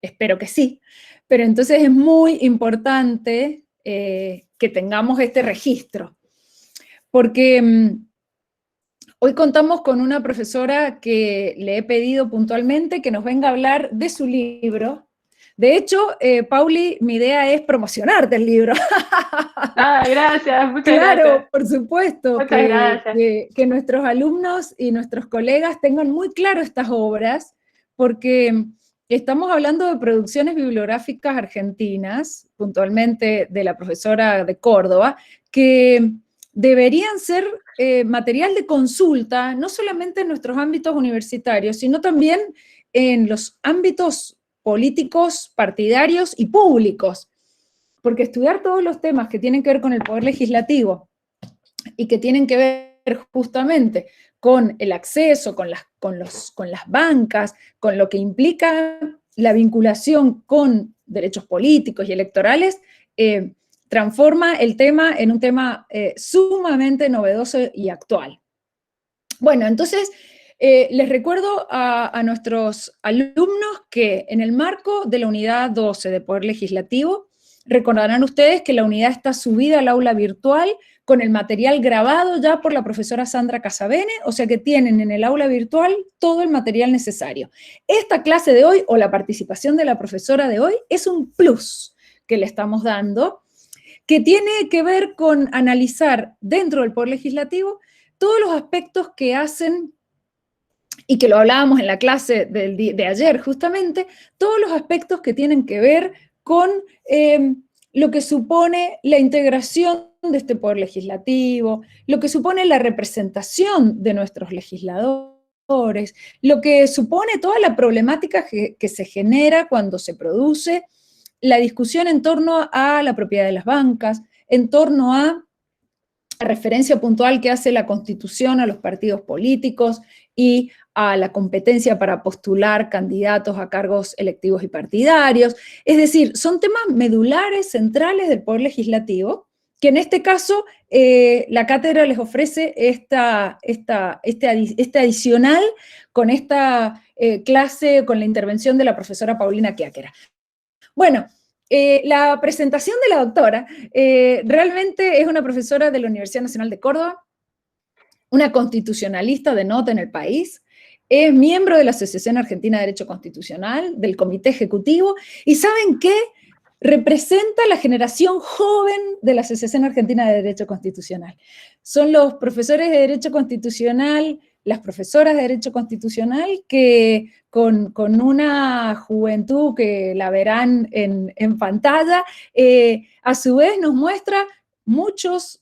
espero que sí, pero entonces es muy importante que tengamos este registro, porque hoy contamos con una profesora que le he pedido puntualmente que nos venga a hablar de su libro. De hecho, Pauli, mi idea es promocionarte el libro. Ah, gracias, muchas Claro, gracias. por supuesto, Muchas gracias. que nuestros alumnos y nuestros colegas tengan muy claro estas obras, porque estamos hablando de producciones bibliográficas argentinas, puntualmente de la profesora de Córdoba, que deberían ser material de consulta, no solamente en nuestros ámbitos universitarios, sino también en los ámbitos políticos, partidarios y públicos. Porque estudiar todos los temas que tienen que ver con el poder legislativo y que tienen que ver justamente con el acceso, con las bancas, con lo que implica la vinculación con derechos políticos y electorales, transforma el tema en un tema sumamente novedoso y actual. Bueno, entonces, les recuerdo a nuestros alumnos que en el marco de la unidad 12 de Poder Legislativo, recordarán ustedes que la unidad está subida al aula virtual con el material grabado ya por la profesora Sandra Casabene, o sea que tienen en el aula virtual todo el material necesario. Esta clase de hoy, o la participación de la profesora de hoy, es un plus que le estamos dando, que tiene que ver con analizar dentro del Poder Legislativo todos los aspectos que hacen, y que lo hablábamos en la clase de ayer justamente, todos los aspectos que tienen que ver con lo que supone la integración de este poder legislativo, lo que supone la representación de nuestros legisladores, lo que supone toda la problemática que se genera cuando se produce la discusión en torno a la propiedad de las bancas, en torno a la referencia puntual que hace la Constitución a los partidos políticos y a la competencia para postular candidatos a cargos electivos y partidarios. Es decir, son temas medulares, centrales del Poder Legislativo, que en este caso la cátedra les ofrece este adicional con esta clase, con la intervención de la profesora Paulina Chiaquera. Bueno, la presentación de la doctora realmente es una profesora de la Universidad Nacional de Córdoba, una constitucionalista de nota en el país, es miembro de la Asociación Argentina de Derecho Constitucional, del Comité Ejecutivo, y ¿saben qué? Representa la generación joven de la Asociación Argentina de Derecho Constitucional. Son los profesores de Derecho Constitucional, las profesoras de Derecho Constitucional que con una juventud que la verán en pantalla, a su vez nos muestra muchos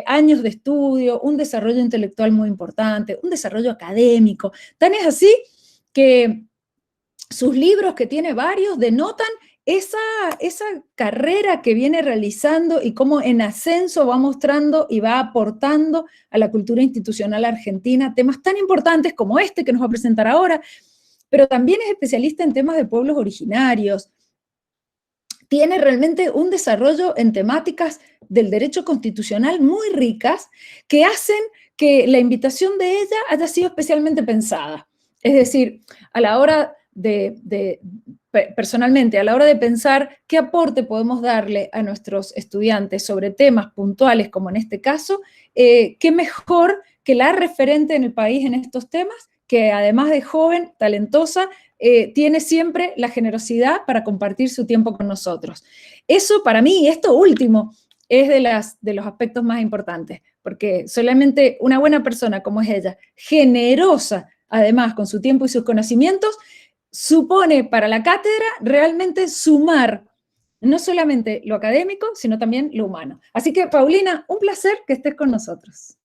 años de estudio, un desarrollo intelectual muy importante, un desarrollo académico. Tan es así que sus libros, que tiene varios, denotan esa carrera que viene realizando y cómo en ascenso va mostrando y va aportando a la cultura institucional argentina temas tan importantes como este que nos va a presentar ahora, pero también es especialista en temas de pueblos originarios. Tiene realmente un desarrollo en temáticas del derecho constitucional muy ricas que hacen que la invitación de ella haya sido especialmente pensada. Es decir, a la hora personalmente, a la hora de pensar qué aporte podemos darle a nuestros estudiantes sobre temas puntuales, como en este caso, qué mejor que la referente en el país en estos temas, que además de joven, talentosa, tiene siempre la generosidad para compartir su tiempo con nosotros. Eso para mí, esto último, es de los aspectos más importantes, porque solamente una buena persona como es ella, generosa además con su tiempo y sus conocimientos, supone para la cátedra realmente sumar no solamente lo académico, sino también lo humano. Así que, Paulina, un placer que estés con nosotros.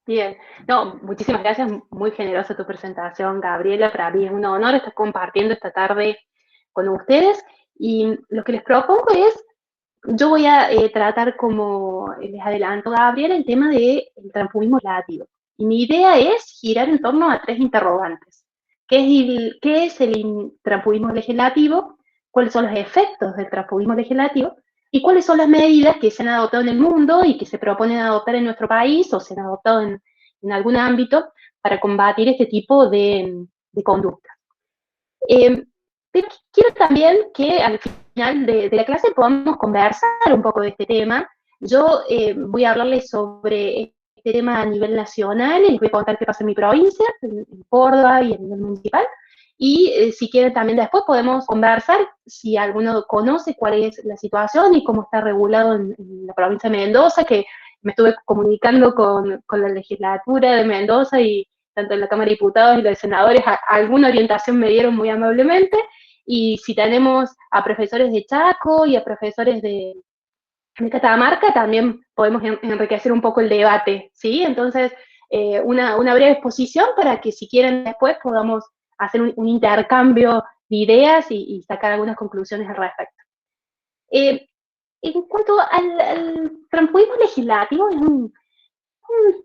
Bien, no, muchísimas gracias, muy generosa tu presentación, Gabriela. Para mí es un honor estar compartiendo esta tarde con ustedes. Y lo que les propongo es, yo voy a tratar, como les adelanto, Gabriela, el tema del transfugismo legislativo. Y mi idea es girar en torno a tres interrogantes. ¿Qué es el transfugismo legislativo? ¿Cuáles son los efectos del transfugismo legislativo? ¿Y cuáles son las medidas que se han adoptado en el mundo y que se proponen adoptar en nuestro país o se han adoptado en algún ámbito para combatir este tipo de conductas. Pero quiero también que al final de la clase podamos conversar un poco de este tema. Yo voy a hablarles sobre este tema a nivel nacional, y les voy a contar qué pasa en mi provincia, en Córdoba y a nivel municipal. Y si quieren también después podemos conversar si alguno conoce cuál es la situación y cómo está regulado en la provincia de Mendoza, que me estuve comunicando con la legislatura de Mendoza y tanto en la Cámara de Diputados y la de Senadores, alguna orientación me dieron muy amablemente, y si tenemos a profesores de Chaco y a profesores de Catamarca, también podemos enriquecer un poco el debate, ¿sí? Entonces, una breve exposición para que si quieren después podamos hacer un intercambio de ideas y sacar algunas conclusiones al respecto. En cuanto al transfugismo legislativo, es un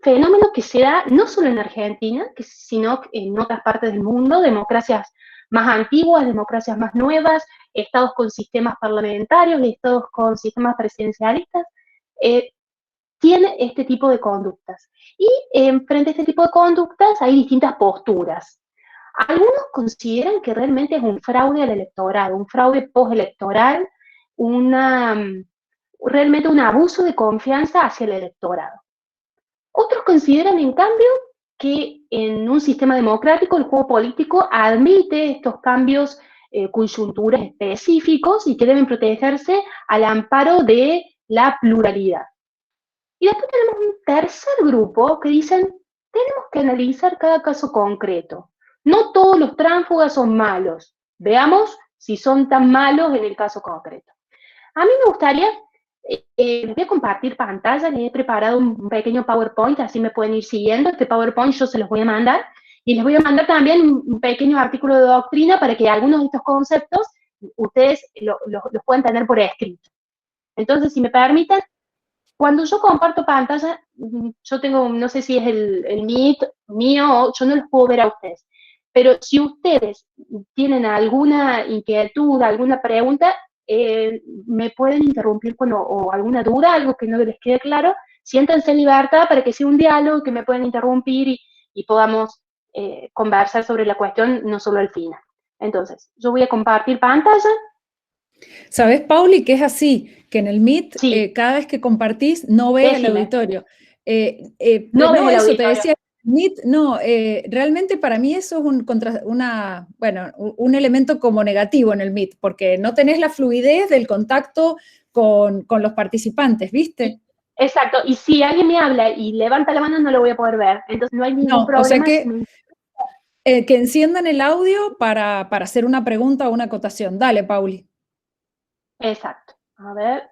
fenómeno que se da no solo en Argentina, sino en otras partes del mundo, democracias más antiguas, democracias más nuevas, estados con sistemas parlamentarios, estados con sistemas presidencialistas, tiene este tipo de conductas. Y frente a este tipo de conductas hay distintas posturas. Algunos consideran que realmente es un fraude al electorado, un fraude postelectoral, realmente un abuso de confianza hacia el electorado. Otros consideran, en cambio, que en un sistema democrático el juego político admite estos cambios coyunturas específicos y que deben protegerse al amparo de la pluralidad. Y después tenemos un tercer grupo que dicen, tenemos que analizar cada caso concreto. No todos los tránsfugas son malos. Veamos si son tan malos en el caso concreto. A mí me gustaría, voy a compartir pantalla, les he preparado un pequeño PowerPoint, así me pueden ir siguiendo. Este PowerPoint yo se los voy a mandar, y les voy a mandar también un pequeño artículo de doctrina para que algunos de estos conceptos ustedes los puedan tener por escrito. Entonces, si me permiten, cuando yo comparto pantalla, yo tengo, no sé si es el Meet mío, o yo no los puedo ver a ustedes. Pero si ustedes tienen alguna inquietud, alguna pregunta, me pueden interrumpir o alguna duda, algo que no les quede claro, siéntanse en libertad para que sea un diálogo, que me puedan interrumpir y podamos conversar sobre la cuestión, no solo al final. Entonces, yo voy a compartir pantalla. ¿Sabes, Pauli, que es así? Que en el Meet, Sí. cada vez que compartís, no ves el auditorio. No ves el eso auditorio. te decía, Meet, no, realmente para mí eso es un elemento como negativo en el Meet, porque no tenés la fluidez del contacto con los participantes, ¿viste? Exacto, y si alguien me habla y levanta la mano, no lo voy a poder ver, entonces no hay ningún problema. O sea que enciendan el audio para hacer una pregunta o una acotación. Dale, Pauli. Exacto, a ver.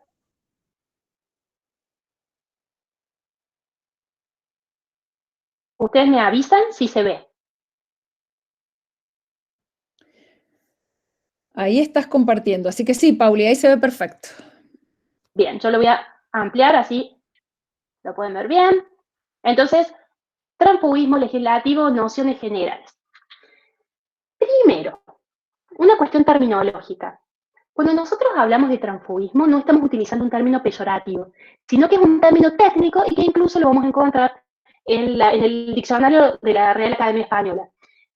Ustedes me avisan si se ve. Ahí estás compartiendo, así que sí, Pauli, ahí se ve perfecto. Bien, yo lo voy a ampliar así lo pueden ver bien. Entonces, transfugismo legislativo, nociones generales. Primero, una cuestión terminológica. Cuando nosotros hablamos de transfugismo, no estamos utilizando un término peyorativo, sino que es un término técnico y que incluso lo vamos a encontrar en el diccionario de la Real Academia Española.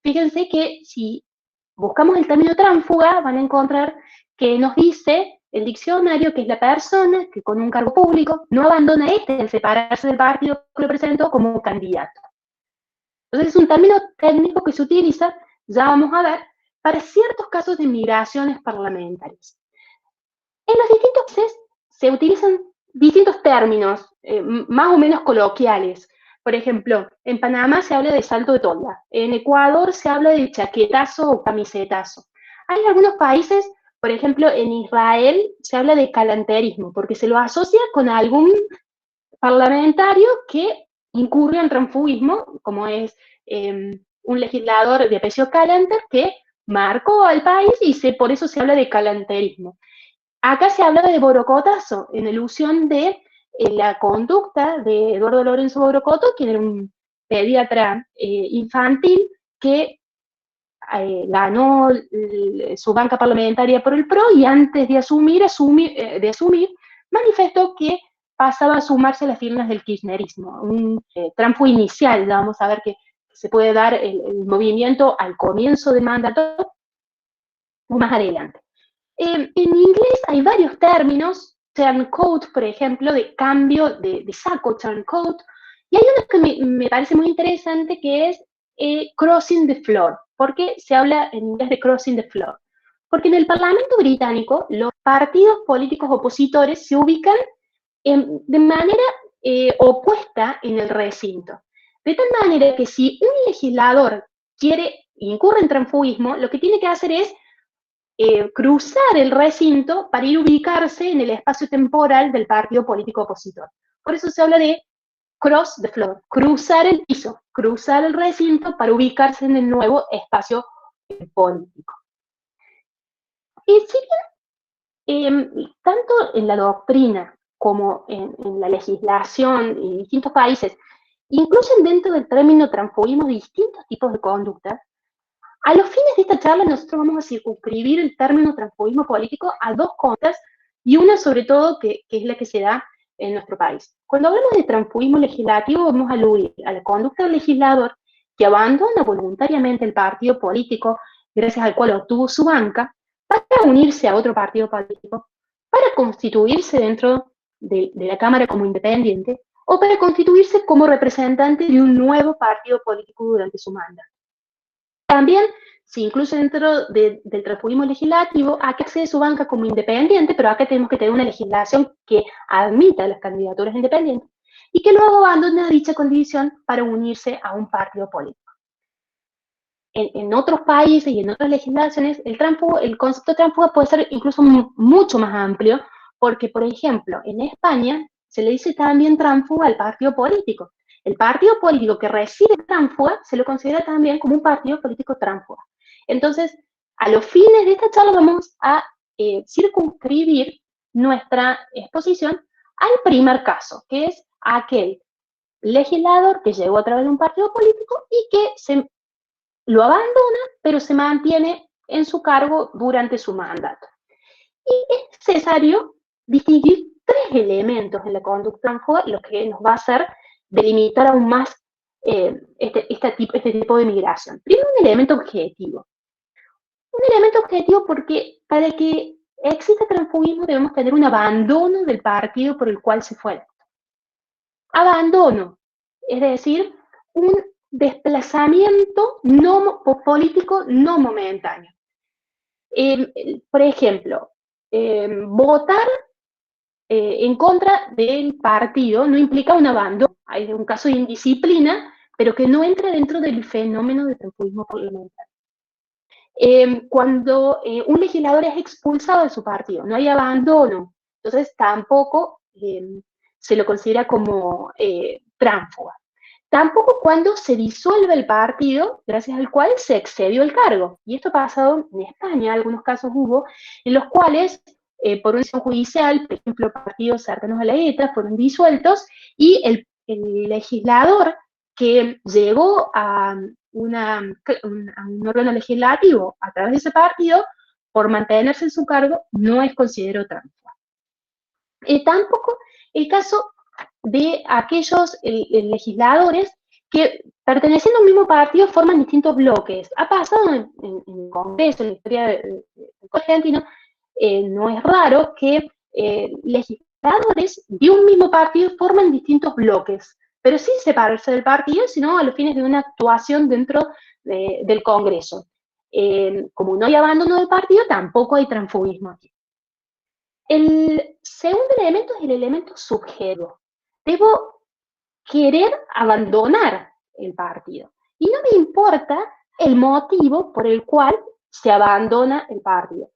Fíjense que si buscamos el término tránsfuga, van a encontrar que nos dice el diccionario que es la persona que con un cargo público no abandona al separarse del partido que lo presentó como candidato. Entonces es un término técnico que se utiliza, ya vamos a ver, para ciertos casos de migraciones parlamentarias. En los distintos países se utilizan distintos términos, más o menos coloquiales. Por ejemplo, en Panamá se habla de salto de tolla, en Ecuador se habla de chaquetazo o camisetazo. Hay algunos países, por ejemplo, en Israel se habla de galanterismo, porque se lo asocia con algún parlamentario que incurre en transfugismo, como es un legislador de apellido Calanter que marcó al país y por eso se habla de galanterismo. Acá se habla de borocotazo, en alusión de la conducta de Eduardo Lorenzo Borocoto, quien era un pediatra infantil que ganó su banca parlamentaria por el PRO y antes de asumir, manifestó que pasaba a sumarse a las firmas del kirchnerismo, un tránsfugo inicial, ya vamos a ver que se puede dar el movimiento al comienzo del mandato o más adelante. En inglés hay varios términos, turncoat, por ejemplo, de cambio de saco, turncoat, y hay uno que me parece muy interesante que es crossing the floor. ¿Por qué se habla en inglés de crossing the floor? Porque en el Parlamento británico los partidos políticos opositores se ubican de manera opuesta en el recinto. De tal manera que si un legislador incurre en transfugismo, lo que tiene que hacer es cruzar el recinto para ir a ubicarse en el espacio temporal del partido político opositor. Por eso se habla de cross the floor, cruzar el piso, cruzar el recinto para ubicarse en el nuevo espacio político. Y si bien, tanto en la doctrina como en la legislación en distintos países, incluyen dentro del término transfugismo distintos tipos de conductas, a los fines de esta charla nosotros vamos a circunscribir el término transfugismo político a dos cosas y una sobre todo que es la que se da en nuestro país. Cuando hablamos de transfugismo legislativo vamos a aludir a la conducta del legislador que abandona voluntariamente el partido político gracias al cual obtuvo su banca para unirse a otro partido político, para constituirse dentro de la Cámara como independiente o para constituirse como representante de un nuevo partido político durante su mandato. También se incluye dentro del transfugismo legislativo a que accede su banca como independiente, pero acá tenemos que tener una legislación que admita las candidaturas independientes y que luego abandona dicha condición para unirse a un partido político. En otros países y en otras legislaciones, el concepto de tránsfuga puede ser incluso mucho más amplio, porque, por ejemplo, en España se le dice también tránsfuga al partido político. El partido político que recibe tránsfuga se lo considera también como un partido político tránsfuga. Entonces, a los fines de esta charla vamos a circunscribir nuestra exposición al primer caso, que es aquel legislador que llegó a través de un partido político y que lo abandona, pero se mantiene en su cargo durante su mandato. Y es necesario distinguir tres elementos en la conducta tránsfuga, lo que nos va a hacer delimitar aún más este tipo de migración. Primero, un elemento objetivo. Un elemento objetivo porque para que exista transfugismo debemos tener un abandono del partido por el cual se fue. Abandono, es decir, un desplazamiento político no momentáneo. Por ejemplo, votar en contra del partido no implica un abandono. Hay un caso de indisciplina, pero que no entra dentro del fenómeno de transfugismo parlamentario. Cuando un legislador es expulsado de su partido, no hay abandono, entonces tampoco se lo considera como tránsfuga. Tampoco cuando se disuelve el partido, gracias al cual se excedió el cargo. Y esto ha pasado en España, algunos casos hubo, en los cuales, por una decisión judicial, por ejemplo, partidos cercanos a la ETA fueron disueltos y el legislador que llegó a un órgano legislativo a través de ese partido, por mantenerse en su cargo, no es considerado tránsfuga. Tampoco el caso de aquellos legisladores que, perteneciendo a un mismo partido, forman distintos bloques. Ha pasado en el Congreso, en la historia del argentino, no es raro que legisladores de un mismo partido forman distintos bloques, pero sin separarse del partido, sino a los fines de una actuación dentro del Congreso. Como no hay abandono del partido, tampoco hay transfugismo aquí. El segundo elemento es el elemento subjetivo. Debo querer abandonar el partido. Y no me importa el motivo por el cual se abandona el partido.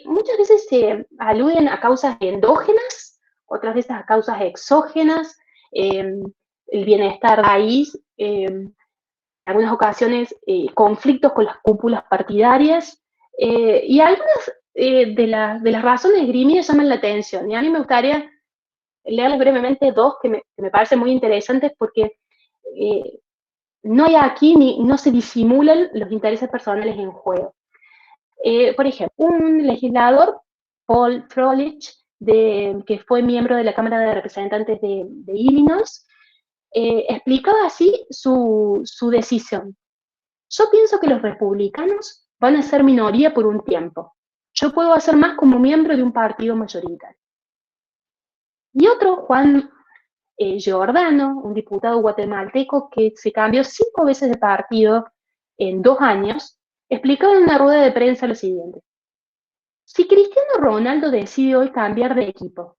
Muchas veces se aluden a causas endógenas, otras veces a causas exógenas, el bienestar país, en algunas ocasiones conflictos con las cúpulas partidarias, y algunas de las razones esgrimidas llaman la atención. Y a mí me gustaría leerles brevemente dos que me parecen muy interesantes porque no hay aquí no se disimulan los intereses personales en juego. Por ejemplo, un legislador, Paul Froelich, que fue miembro de la Cámara de Representantes de Illinois, explicaba así su decisión. Yo pienso que los republicanos van a ser minoría por un tiempo. Yo puedo hacer más como miembro de un partido mayoritario. Y otro, Juan Giordano, un diputado guatemalteco que se cambió 5 veces de partido en 2 años, explicaba en una rueda de prensa lo siguiente. Si Cristiano Ronaldo decide hoy cambiar de equipo,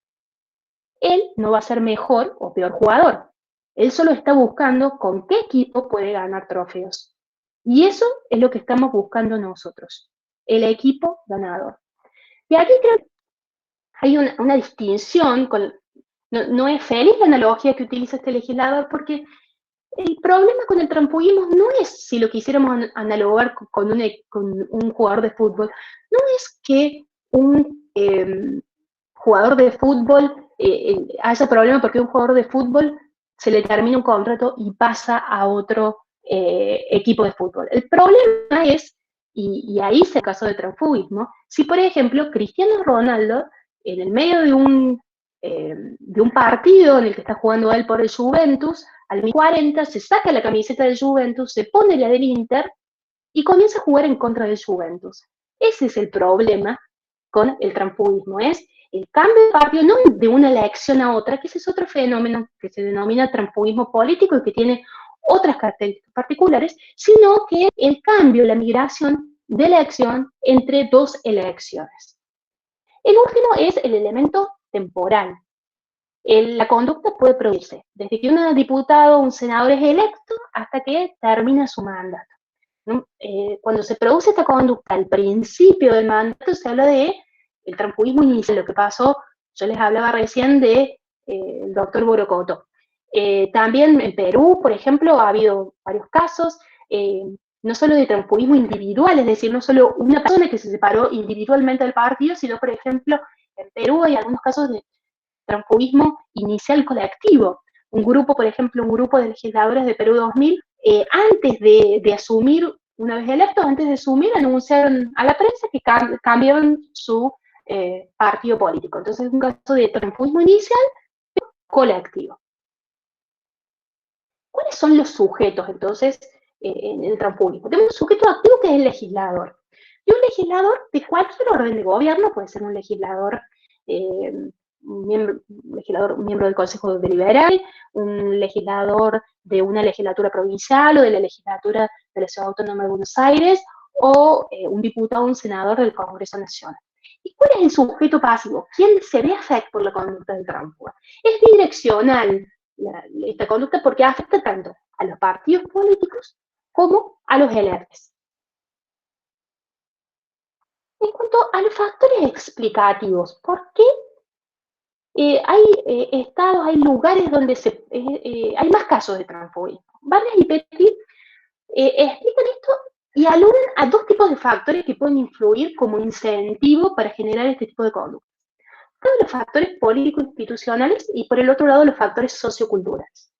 él no va a ser mejor o peor jugador. Él solo está buscando con qué equipo puede ganar trofeos. Y eso es lo que estamos buscando nosotros, el equipo ganador. Y aquí creo que hay una distinción, no es feliz la analogía que utiliza este legislador, porque el problema con el trampuismo no es si lo quisiéramos analogar con un jugador de fútbol, no es que un jugador de fútbol haya problema porque un jugador de fútbol se le termina un contrato y pasa a otro equipo de fútbol. El problema es, y ahí es el caso del transfugismo, si por ejemplo Cristiano Ronaldo, en el medio de un partido en el que está jugando él por el Juventus, al 40 se saca la camiseta del Juventus, se pone la del Inter y comienza a jugar en contra del Juventus. Ese es el problema con el transfugismo, es el cambio de partido, no de una elección a otra, que ese es otro fenómeno que se denomina transfugismo político y que tiene otras características particulares, sino que el cambio, la migración de elección entre dos elecciones. El último es el elemento temporal. La conducta puede producirse desde que un diputado o un senador es electo hasta que termina su mandato. ¿No? Cuando se produce esta conducta al principio del mandato se habla de el transfugismo inicial, lo que pasó, yo les hablaba recién de el doctor Borocoto. También en Perú, por ejemplo, ha habido varios casos, no solo de transfugismo individual, es decir, no solo una persona que se separó individualmente del partido, sino, por ejemplo, en Perú hay algunos casos de transfugismo inicial colectivo. Un grupo, por ejemplo, un grupo de legisladores de Perú 2000, antes de asumir, una vez electos, antes de asumir, anunciaron a la prensa que cambiaron su partido político. Entonces es un caso de transfugismo inicial colectivo. ¿Cuáles son los sujetos, entonces, en el transfugismo? Tenemos un sujeto activo que es el legislador. Y un legislador de cualquier orden de gobierno, puede ser un legislador un miembro del Consejo Deliberante, un legislador de una legislatura provincial o de la legislatura de la Ciudad Autónoma de Buenos Aires, o un diputado o un senador del Congreso Nacional. ¿Y cuál es el sujeto pasivo? ¿Quién se ve afectado por la conducta del tránsfuga? Es bidireccional esta conducta porque afecta tanto a los partidos políticos como a los electores. En cuanto a los factores explicativos, ¿por qué hay estados, hay lugares donde hay más casos de transfobia? Vargas y Petri explican esto y aluden a 2 tipos de factores que pueden influir como incentivo para generar este tipo de conducta. Uno de los factores político-institucionales y por el otro lado los factores socioculturales.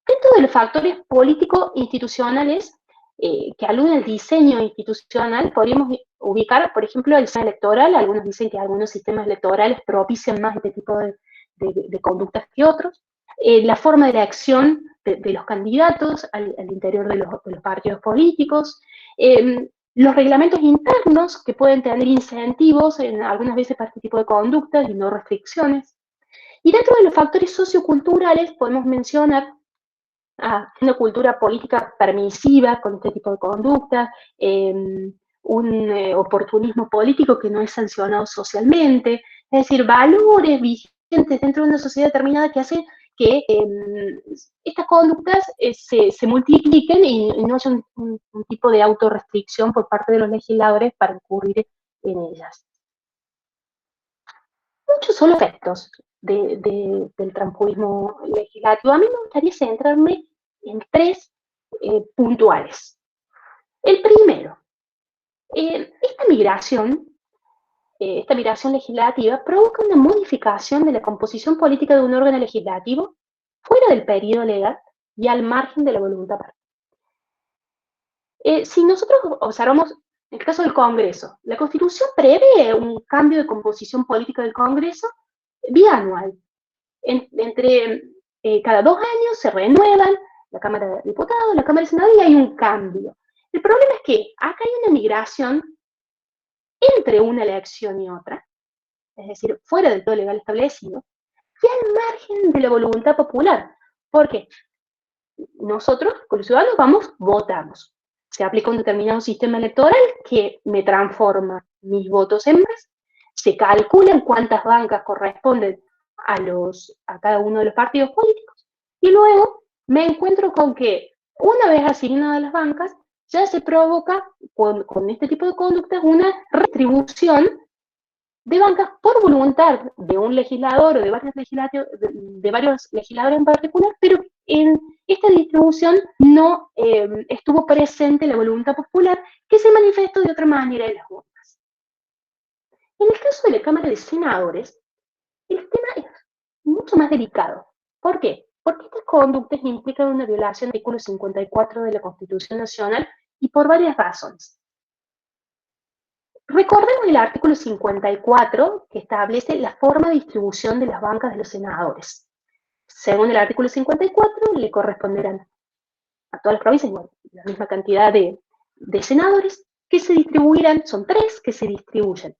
Dentro de los factores político-institucionales que aluden al diseño institucional, podríamos ubicar, por ejemplo, el sistema electoral. Algunos dicen que algunos sistemas electorales propician más este tipo de conductas que otros. La forma de elección de los candidatos al interior de los partidos políticos. Los reglamentos internos que pueden tener incentivos en algunas veces para este tipo de conductas y no restricciones. Y dentro de los factores socioculturales podemos mencionar una cultura política permisiva con este tipo de conducta, un oportunismo político que no es sancionado socialmente, es decir, valores vigentes dentro de una sociedad determinada que hacen que estas conductas se multipliquen y no haya un tipo de autorrestricción por parte de los legisladores para incurrir en ellas. Muchos son los efectos del transfugismo legislativo. A mí me gustaría centrarme en 3 puntuales. El primero, esta migración legislativa provoca una modificación de la composición política de un órgano legislativo fuera del periodo legal y al margen de la voluntad particular. Si nosotros observamos el caso del Congreso, la Constitución prevé un cambio de composición política del Congreso bianual, entre cada 2 años se renuevan la Cámara de Diputados, la Cámara de Senado y hay un cambio. El problema es que acá hay una migración entre una elección y otra, es decir, fuera del todo legal establecido, y al margen de la voluntad popular. ¿Por qué? Nosotros, como ciudadanos, vamos, votamos. Se aplica un determinado sistema electoral que me transforma mis votos en más, se calculan cuántas bancas corresponden a cada uno de los partidos políticos, y luego me encuentro con que una vez asignadas las bancas, ya se provoca con este tipo de conductas una redistribución de bancas por voluntad de un legislador o de varios legisladores en particular, pero en esta distribución no estuvo presente la voluntad popular que se manifestó de otra manera en las urnas. En el caso de la Cámara de Senadores, el tema es mucho más delicado. ¿Por qué? Porque estas conductas implican una violación del artículo 54 de la Constitución Nacional y por varias razones. Recordemos el artículo 54 que establece la forma de distribución de las bancas de los senadores. Según el artículo 54, le corresponderán a todas las provincias igual, la misma cantidad de senadores que se distribuirán, son 3 que se distribuyen.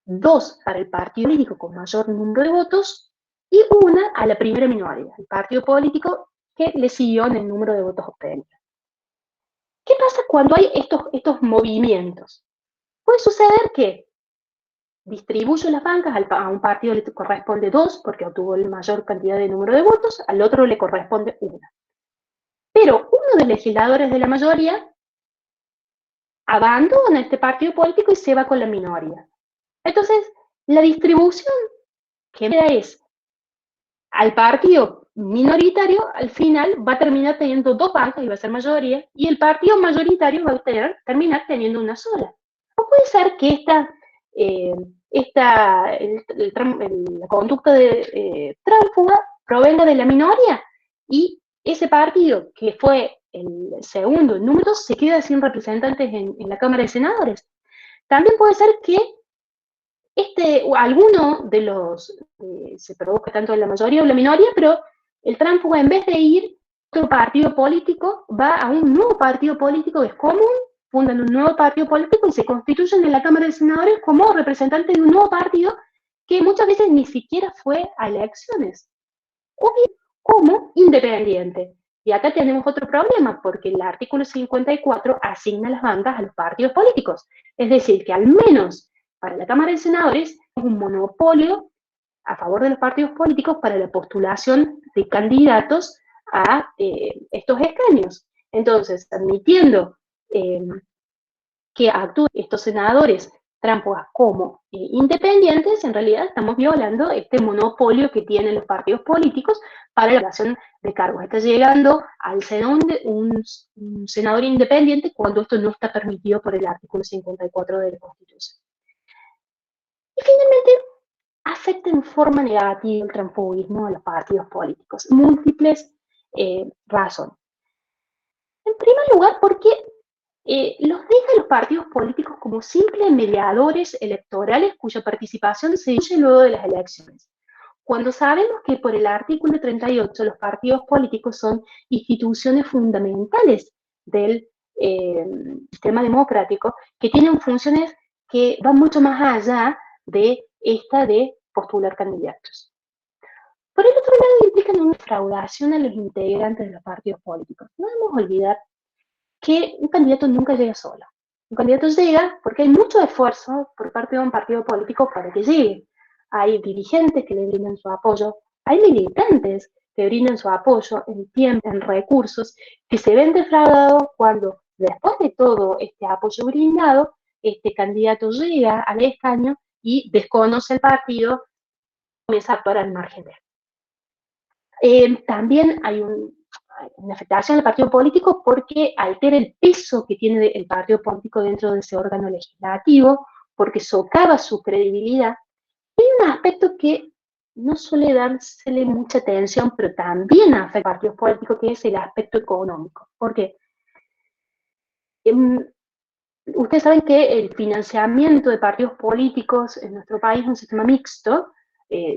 2 para el partido político con mayor número de votos y 1 a la primera minoría, el partido político que le siguió en el número de votos obtenidos. ¿Qué pasa cuando hay estos movimientos? Puede suceder que distribuyo las bancas, a un partido le corresponde 2 porque obtuvo la mayor cantidad de número de votos, al otro le corresponde 1. Pero uno de los legisladores de la mayoría abandona este partido político y se va con la minoría. Entonces, la distribución que me da es al partido minoritario, al final va a terminar teniendo 2 bancas y va a ser mayoría, y el partido mayoritario va a terminar teniendo una sola. O puede ser que la conducta de tránsfuga provenga de la minoría y ese partido que fue el segundo en números se queda sin representantes en la Cámara de Senadores. También puede ser que alguno de los se produzca tanto en la mayoría o la minoría, pero el tránsfuga en vez de ir a otro partido político va a un nuevo partido político que es común, fundan un nuevo partido político y se constituyen en la Cámara de Senadores como representantes de un nuevo partido que muchas veces ni siquiera fue a elecciones, o bien como independiente. Y acá tenemos otro problema, porque el artículo 54 asigna las bancas a los partidos políticos. Es decir, que al menos para la Cámara de Senadores es un monopolio a favor de los partidos políticos para la postulación de candidatos a estos escaños. Entonces, admitiendo que actúen estos senadores tránsfugas como independientes, en realidad estamos violando este monopolio que tienen los partidos políticos para la elección de cargos. Está llegando al Senado un senador independiente cuando esto no está permitido por el artículo 54 de la Constitución. Y finalmente, afecta en forma negativa el transfugismo a los partidos políticos. Múltiples razones. En primer lugar, porque los deja a los partidos políticos como simples mediadores electorales cuya participación se dice luego de las elecciones. Cuando sabemos que por el artículo 38 los partidos políticos son instituciones fundamentales del sistema democrático que tienen funciones que van mucho más allá de esta de postular candidatos. Por el otro lado, implican una defraudación a los integrantes de los partidos políticos. No debemos olvidar que un candidato nunca llega solo. Un candidato llega porque hay mucho esfuerzo por parte de un partido político para que llegue. Hay dirigentes que le brindan su apoyo, hay militantes que brindan su apoyo en tiempo, en recursos, que se ven defraudados cuando, después de todo este apoyo brindado, este candidato llega al escaño y desconoce el partido, comienza a actuar al margen de él. También hay una afectación al partido político porque altera el peso que tiene el partido político dentro de ese órgano legislativo, porque socava su credibilidad. Hay un aspecto que no suele dársele mucha atención, pero también afecta a partidos políticos, que es el aspecto económico. ¿Por qué? Ustedes saben que el financiamiento de partidos políticos en nuestro país es un sistema mixto,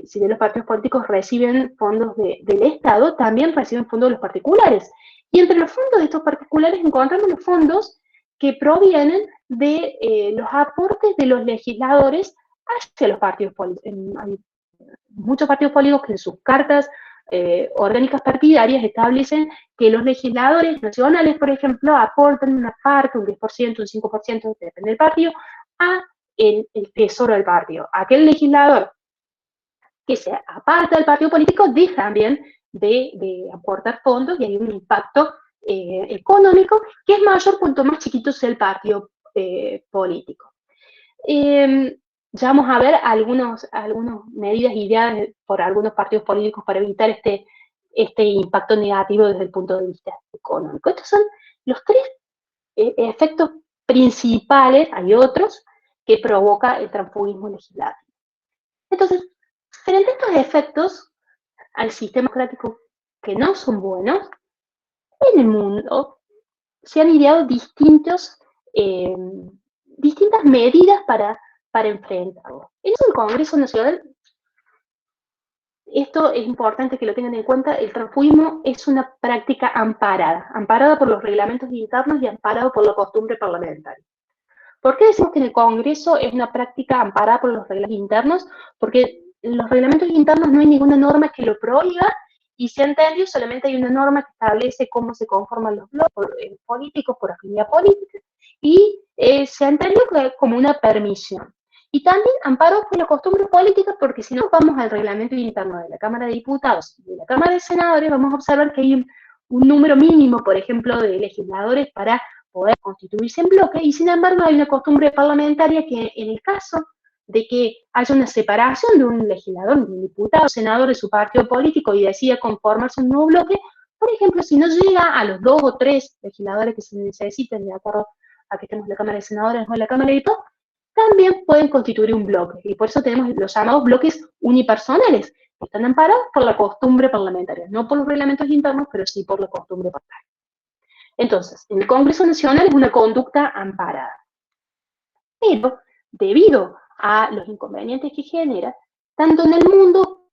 si bien los partidos políticos reciben fondos del Estado, también reciben fondos de los particulares. Y entre los fondos de estos particulares encontramos los fondos que provienen de los aportes de los legisladores hacia los partidos políticos. Hay muchos partidos políticos que en sus cartas orgánicas partidarias establecen que los legisladores nacionales, por ejemplo, aportan una parte, un 10%, un 5%, depende del partido, a el tesoro del partido. Aquel legislador que se aparta del partido político deja también de aportar fondos y hay un impacto económico que es mayor cuanto más chiquito sea el partido político. Ya vamos a ver algunas medidas ideadas por algunos partidos políticos para evitar este impacto negativo desde el punto de vista económico. Estos son los tres efectos principales, hay otros, que provoca el transfugismo legislativo. Entonces, frente a estos efectos al sistema democrático que no son buenos, en el mundo se han ideado distintas medidas para enfrentarlo. En el Congreso Nacional, esto es importante que lo tengan en cuenta, el transfugismo es una práctica amparada por los reglamentos internos y amparado por la costumbre parlamentaria. ¿Por qué decimos que en el Congreso es una práctica amparada por los reglamentos internos? Porque en los reglamentos internos no hay ninguna norma que lo prohíba y se ha entendido, solamente hay una norma que establece cómo se conforman los bloques políticos por afinidad política y se ha entendido como una permisión. Y también amparo por la costumbre política, porque si no vamos al reglamento interno de la Cámara de Diputados y de la Cámara de Senadores, vamos a observar que hay un número mínimo, por ejemplo, de legisladores para poder constituirse en bloque, y sin embargo hay una costumbre parlamentaria que en el caso de que haya una separación de un legislador, de un diputado, senador de su partido político y decida conformarse un nuevo bloque, por ejemplo, si no llega a los 2 o 3 legisladores que se necesiten, de acuerdo a que estemos en la Cámara de Senadores o en la Cámara de Diputados, también pueden constituir un bloque, y por eso tenemos los llamados bloques unipersonales, que están amparados por la costumbre parlamentaria, no por los reglamentos internos, pero sí por la costumbre parlamentaria. Entonces, en el Congreso Nacional es una conducta amparada. Pero, debido a los inconvenientes que genera, tanto en el mundo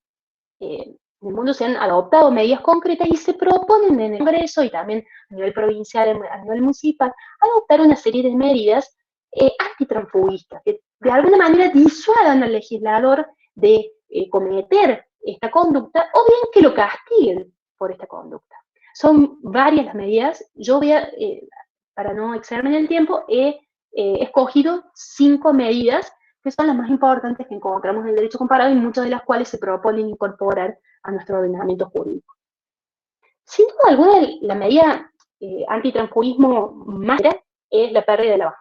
se han adoptado medidas concretas y se proponen en el Congreso y también a nivel provincial, a nivel municipal, adoptar una serie de medidas antitransfugistas, que de alguna manera disuadan al legislador de cometer esta conducta o bien que lo castiguen por esta conducta. Son varias las medidas. Yo voy a, para no excederme en el tiempo, he escogido 5 medidas que son las más importantes que encontramos en el derecho comparado y muchas de las cuales se proponen incorporar a nuestro ordenamiento jurídico. Sin duda alguna, la medida antitransfugismo más grande es la pérdida de la banca.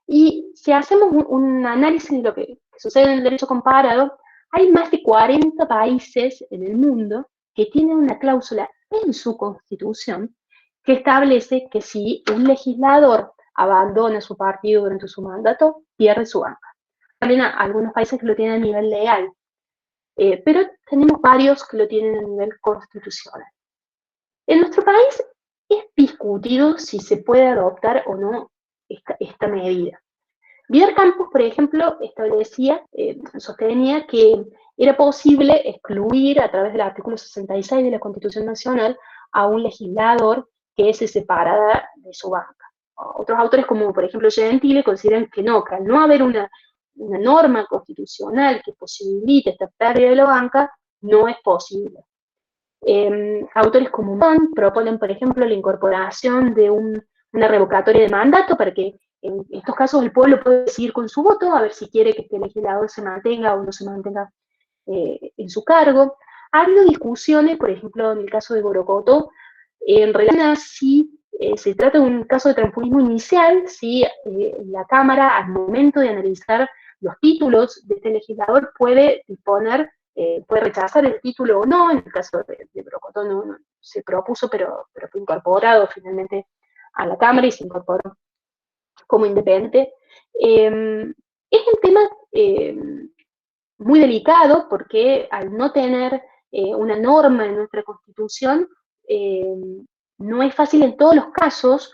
Y si hacemos un análisis de lo que sucede en el derecho comparado, hay más de 40 países en el mundo que tienen una cláusula en su constitución que establece que si un legislador abandona su partido durante su mandato, pierde su banca. También hay algunos países que lo tienen a nivel legal, pero tenemos varios que lo tienen a nivel constitucional. En nuestro país es discutido si se puede adoptar o no esta medida. Vidal Campos, por ejemplo, sostenía que era posible excluir a través del artículo 66 de la Constitución Nacional a un legislador que se separara de su banca. Otros autores, como por ejemplo Gentile, consideran que no, que al no haber una norma constitucional que posibilite esta pérdida de la banca, no es posible. Autores como Mon proponen, por ejemplo, la incorporación de una revocatoria de mandato para que en estos casos el pueblo puede decidir con su voto a ver si quiere que este legislador se mantenga o no se mantenga en su cargo. Ha habido discusiones, por ejemplo, en el caso de Borocoto, en relación a si se trata de un caso de transfugismo inicial, si la Cámara, al momento de analizar los títulos de este legislador, puede disponer, puede rechazar el título o no. En el caso de Borocoto no se propuso, pero fue incorporado finalmente a la Cámara y se incorporó como independiente. Es un tema muy delicado porque al no tener una norma en nuestra Constitución, no es fácil en todos los casos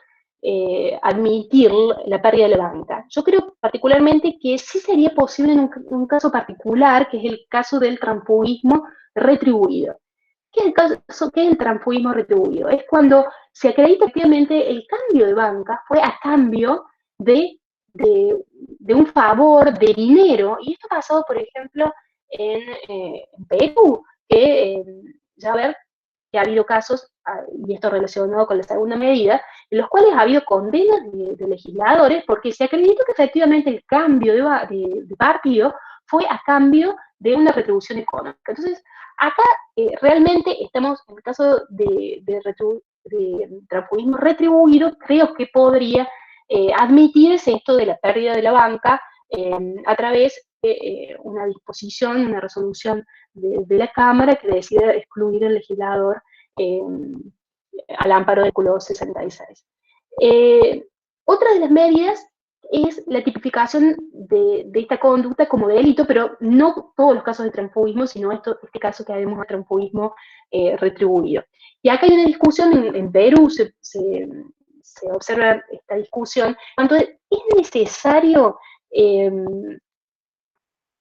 admitir la pérdida de la banca. Yo creo particularmente que sí sería posible en un caso particular, que es el caso del transfugismo retribuido. ¿Qué es el transfugismo retribuido? Es cuando se acredita efectivamente el cambio de banca fue a cambio de un favor, de dinero, y esto ha pasado, por ejemplo, en Perú, que ya ver que ha habido casos, y esto relacionado con la segunda medida, en los cuales ha habido condenas de legisladores porque se acreditó que efectivamente el cambio de partido fue a cambio de una retribución económica. Entonces, acá realmente estamos, en el caso de transfugismo retribuido, creo que podría admitirse esto de la pérdida de la banca a través de una disposición, una resolución de la Cámara que decide excluir al legislador al amparo del artículo 66. Otra de las medidas es la tipificación de esta conducta como delito, pero no todos los casos de transfugismo, sino este caso que vemos de transfugismo retribuido. Y acá hay una discusión, en Perú se observa esta discusión, cuando es necesario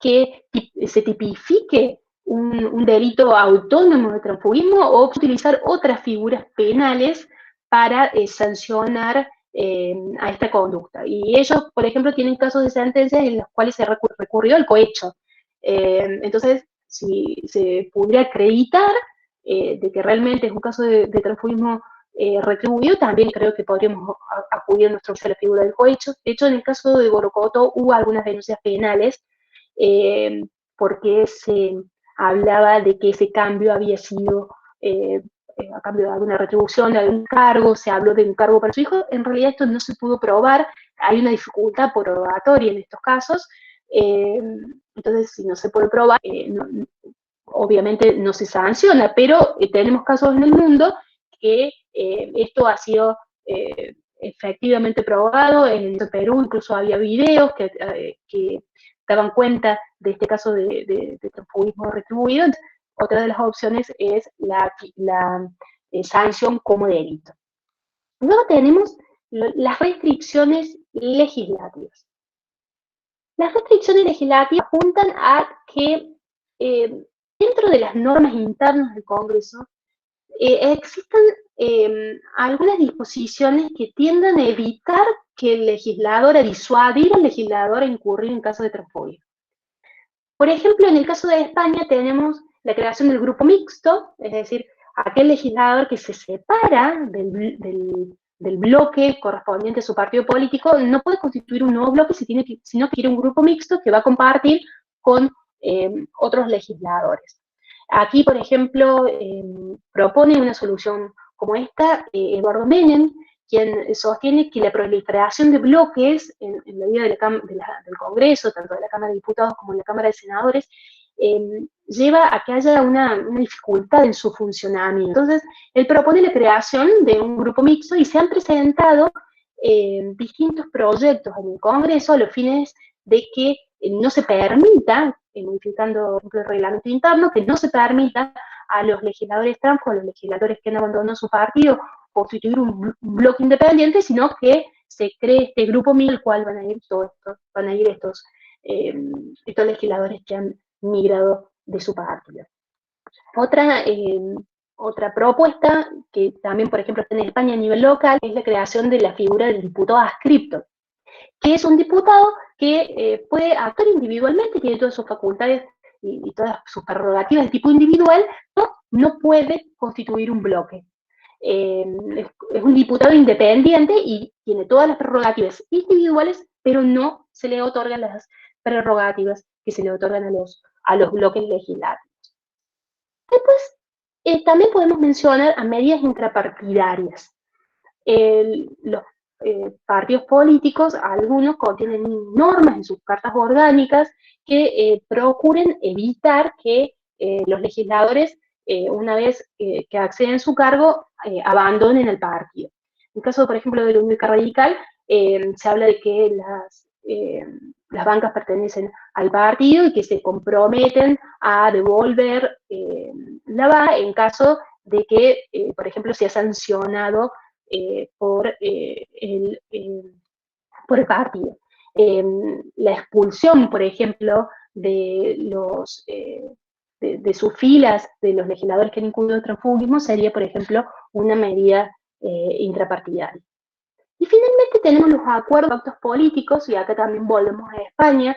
que se tipifique un delito autónomo de transfugismo o utilizar otras figuras penales para sancionar a esta conducta. Y ellos, por ejemplo, tienen casos de sentencias en los cuales se recurrió al cohecho. Entonces, si se pudiera acreditar de que realmente es un caso de transfugismo retribuido, también creo que podríamos acudir a la figura del cohecho. De hecho, en el caso de Gorocoto hubo algunas denuncias penales porque se hablaba de que ese cambio había sido a cambio de alguna retribución, de algún cargo, se habló de un cargo para su hijo. En realidad esto no se pudo probar, hay una dificultad probatoria en estos casos, entonces si no se puede probar, obviamente no se sanciona, pero tenemos casos en el mundo que esto ha sido efectivamente probado. En Perú incluso había videos que daban cuenta de este caso de transfugismo retribuido. Otra de las opciones es la sanción como delito. Luego tenemos las restricciones legislativas. Las restricciones legislativas apuntan a que dentro de las normas internas del Congreso existen algunas disposiciones que tienden a evitar que el legislador, a disuadir al legislador a incurrir en casos de transfobia. Por ejemplo, en el caso de España tenemos la creación del grupo mixto, es decir, aquel legislador que se separa del bloque correspondiente a su partido político no puede constituir un nuevo bloque, sino que quiere un grupo mixto que va a compartir con otros legisladores. Aquí, por ejemplo, propone una solución como esta Eduardo Menem, quien sostiene que la proliferación de bloques en la vida del Congreso, tanto de la Cámara de Diputados como de la Cámara de Senadores, lleva a que haya una dificultad en su funcionamiento. Entonces, él propone la creación de un grupo mixto y se han presentado distintos proyectos en el Congreso a los fines de que no se permita, modificando por ejemplo, el reglamento interno, que no se permita a los legisladores trans o a los legisladores que han abandonado su partido constituir un bloque independiente, sino que se cree este grupo mixto al cual van a ir estos legisladores que han migrado de su partido. Otra propuesta que también, por ejemplo, está en España a nivel local, es la creación de la figura del diputado adscripto, que es un diputado que puede actuar individualmente, tiene todas sus facultades y todas sus prerrogativas de tipo individual, no puede constituir un bloque. Es un diputado independiente y tiene todas las prerrogativas individuales, pero no se le otorgan las prerrogativas que se le otorgan a los bloques legislativos. Después, también podemos mencionar a medidas intrapartidarias. Los partidos políticos, algunos contienen normas en sus cartas orgánicas que procuren evitar que los legisladores, una vez que acceden a su cargo, abandonen el partido. En el caso, por ejemplo, de la Unión Radical, se habla de que las bancas pertenecen al partido y que se comprometen a devolver la banca en caso de que, por ejemplo, sea sancionado por el partido. La expulsión, por ejemplo, de sus filas de los legisladores que han incurrido en transfugismo sería, por ejemplo, una medida intrapartidaria. Y finalmente tenemos los acuerdos, actos políticos, y acá también volvemos a España.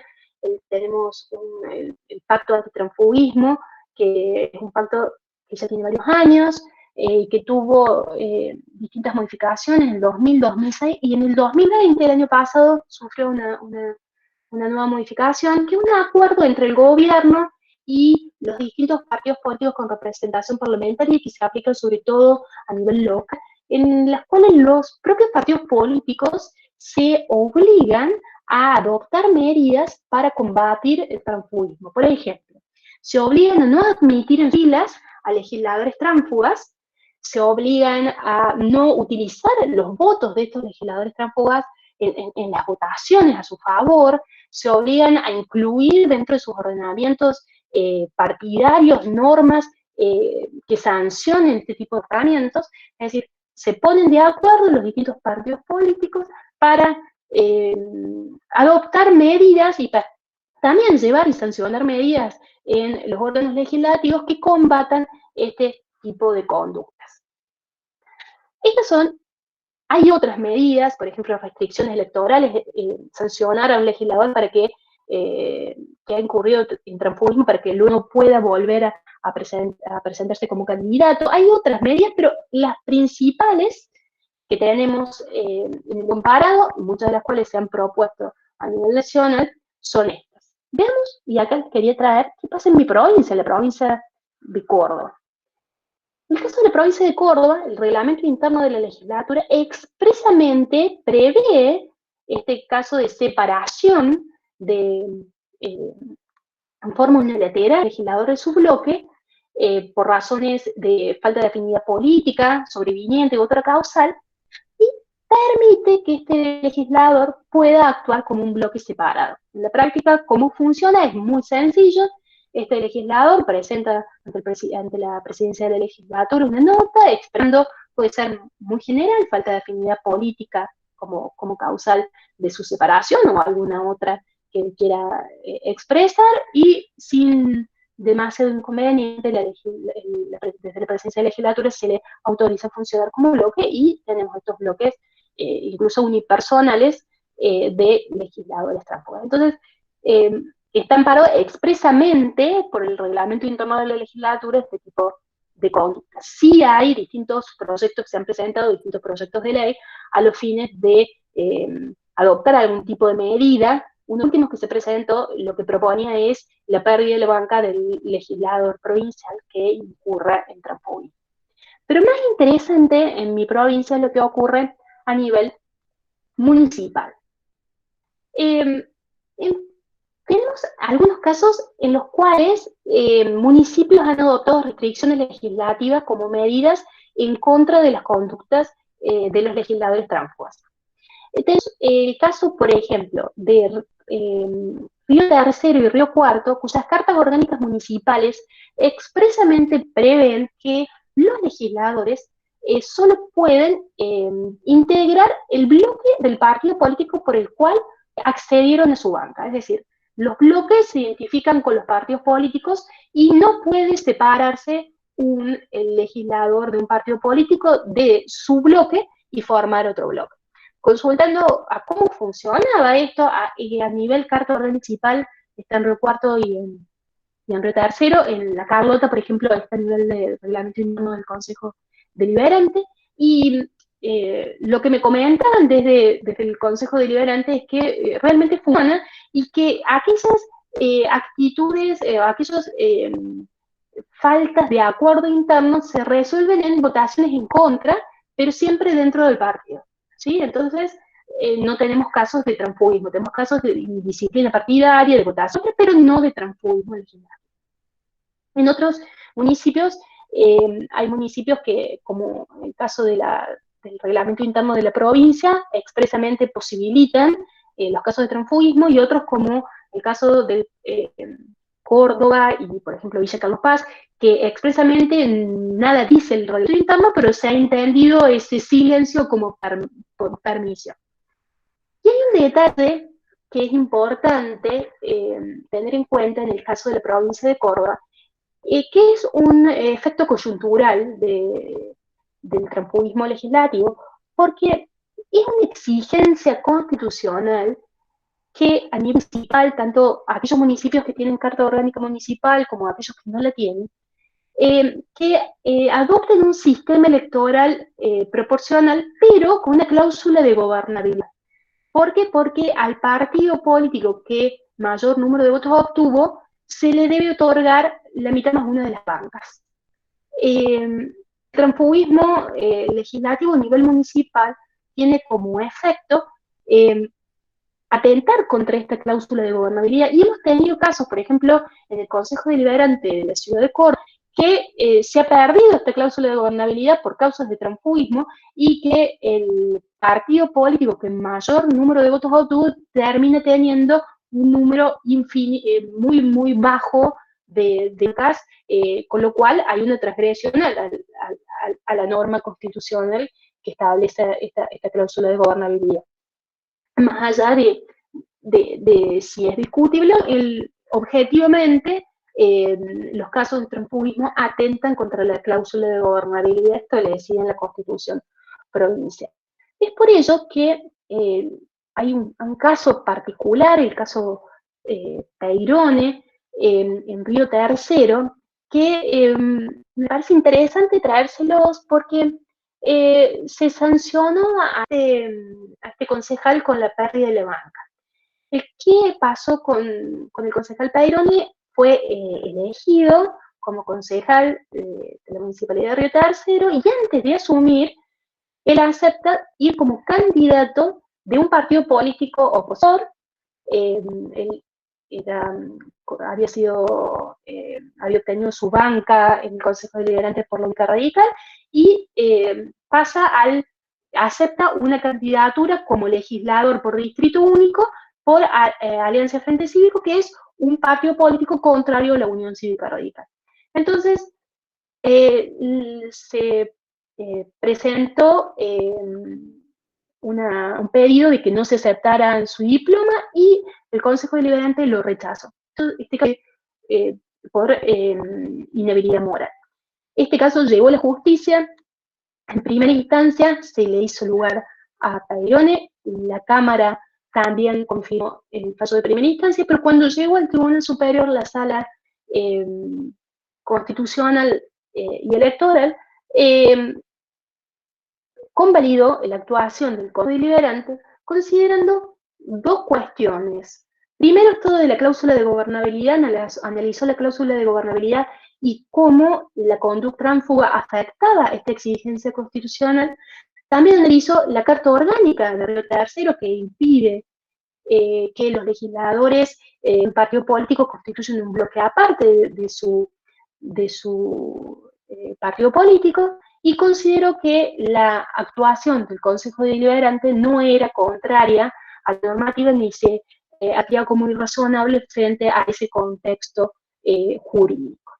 Tenemos el pacto antitransfugismo, que es un pacto que ya tiene varios años, que tuvo distintas modificaciones en el 2000, 2006, y en el 2020, el año pasado, sufrió una nueva modificación, que es un acuerdo entre el gobierno y los distintos partidos políticos con representación parlamentaria, que se aplican sobre todo a nivel local, en las cuales los propios partidos políticos se obligan a adoptar medidas para combatir el transfugismo. Por ejemplo, se obligan a no admitir en filas a legisladores tránsfugas, se obligan a no utilizar los votos de estos legisladores tránsfugas en las votaciones a su favor, se obligan a incluir dentro de sus ordenamientos partidarios normas que sancionen este tipo de tratamientos. Es decir, se ponen de acuerdo los distintos partidos políticos para adoptar medidas y para también llevar y sancionar medidas en los órganos legislativos que combatan este tipo de conductas. Hay otras medidas, por ejemplo, restricciones electorales, sancionar a un legislador para que ha incurrido en transfugismo para que luego pueda volver a presentarse como candidato. Hay otras medidas, pero las principales que tenemos comparado, muchas de las cuales se han propuesto a nivel nacional, son estas. Veamos, y acá les quería traer qué pasa en mi provincia, la provincia de Córdoba. En el caso de la provincia de Córdoba, el reglamento interno de la legislatura expresamente prevé este caso de separación en forma unilateral del legislador de su bloque por razones de falta de afinidad política, sobreviniente u otra causal, y permite que este legislador pueda actuar como un bloque separado. En la práctica, ¿cómo funciona? Es muy sencillo. Este legislador presenta ante la presidencia de la legislatura una nota expresando, puede ser muy general, falta de afinidad política como causal de su separación o alguna otra que quiera expresar, y sin demasiado inconveniente desde la presidencia de la legislatura se le autoriza a funcionar como bloque, y tenemos estos bloques incluso unipersonales de legisladores tránsfugas. Entonces, está amparado expresamente por el reglamento interno de la legislatura este tipo de conductas. Sí hay distintos proyectos que se han presentado, distintos proyectos de ley, a los fines de adoptar algún tipo de medida. Uno último que se presentó, lo que proponía es la pérdida de la banca del legislador provincial que incurra en transfugismo. Pero más interesante en mi provincia es lo que ocurre a nivel municipal. Tenemos algunos casos en los cuales municipios han adoptado restricciones legislativas como medidas en contra de las conductas de los legisladores tránsfugas. Tenemos el caso, por ejemplo, de Río Tercero y Río Cuarto, cuyas cartas orgánicas municipales expresamente prevén que los legisladores solo pueden integrar el bloque del partido político por el cual accedieron a su banca. Es decir, los bloques se identifican con los partidos políticos y no puede separarse el legislador de un partido político de su bloque y formar otro bloque. Consultando a cómo funcionaba esto a nivel carta municipal, está en Río Cuarto y en Río Tercero. En la Carlota, por ejemplo, está a nivel de reglamento interno del Consejo Deliberante, y lo que me comentaban desde el Consejo Deliberante es que realmente funciona, y que aquellas actitudes, aquellas faltas de acuerdo interno se resuelven en votaciones en contra, pero siempre dentro del partido. ¿Sí? Entonces, no tenemos casos de transfugismo, tenemos casos de disciplina partidaria, de votación, pero no de transfugismo legislativo. En otros municipios, hay municipios que, como el caso del reglamento interno de la provincia, expresamente posibilitan los casos de transfugismo, y otros, como el caso del Córdoba y, por ejemplo, Villa Carlos Paz, que expresamente nada dice el reglamento interno, pero se ha entendido ese silencio como por permiso. Y hay un detalle que es importante tener en cuenta en el caso de la provincia de Córdoba, que es un efecto coyuntural del transfugismo legislativo, porque es una exigencia constitucional que a nivel municipal, tanto aquellos municipios que tienen carta orgánica municipal como aquellos que no la tienen, que adopten un sistema electoral proporcional, pero con una cláusula de gobernabilidad. ¿Por qué? Porque al partido político que mayor número de votos obtuvo, se le debe otorgar la mitad más una de las bancas. El transfugismo legislativo a nivel municipal tiene como efecto atentar contra esta cláusula de gobernabilidad. Y hemos tenido casos, por ejemplo, en el Consejo Deliberante de la Ciudad de Córdoba, que se ha perdido esta cláusula de gobernabilidad por causas de transfugismo y que el partido político que mayor número de votos obtuvo termina teniendo un número muy bajo de bancas, con lo cual hay una transgresión a la norma constitucional que establece esta cláusula de gobernabilidad. Más allá de si es discutible, objetivamente los casos de transfugismo atentan contra la cláusula de gobernabilidad establecida en la Constitución provincial. Es por ello que hay un caso particular, el caso Peirone, en Río Tercero, que me parece interesante traérselos porque se sancionó a este concejal con la pérdida de la banca. ¿Qué pasó con el concejal Peirone? Fue elegido como concejal de la Municipalidad de Río Tercero y antes de asumir, él acepta ir como candidato de un partido político opositor. Él había obtenido su banca en el Consejo Deliberante por la Unidad Radical y acepta una candidatura como legislador por distrito único por Alianza Frente Cívico, que es un partido político contrario a la Unión Cívica Radical. Entonces, se presentó un pedido de que no se aceptara su diploma y el Consejo Deliberante lo rechazó. Este caso por inhabilidad moral. Este caso llegó a la justicia. En primera instancia se le hizo lugar a Peirone, la Cámara también confirmó el fallo de primera instancia, pero cuando llegó al Tribunal Superior, la Sala Constitucional y Electoral, convalidó la actuación del Consejo Deliberante considerando dos cuestiones. Primero, esto de la cláusula de gobernabilidad, analizó la cláusula de gobernabilidad y cómo la conducta tránsfuga afectaba esta exigencia constitucional. También analizó la Carta Orgánica de Río Tercero, que impide que los legisladores en partido político constituyan un bloque aparte de su partido político, y considero que la actuación del Consejo Deliberante no era contraria a la normativa ni se hacía como irrazonable frente a ese contexto jurídico.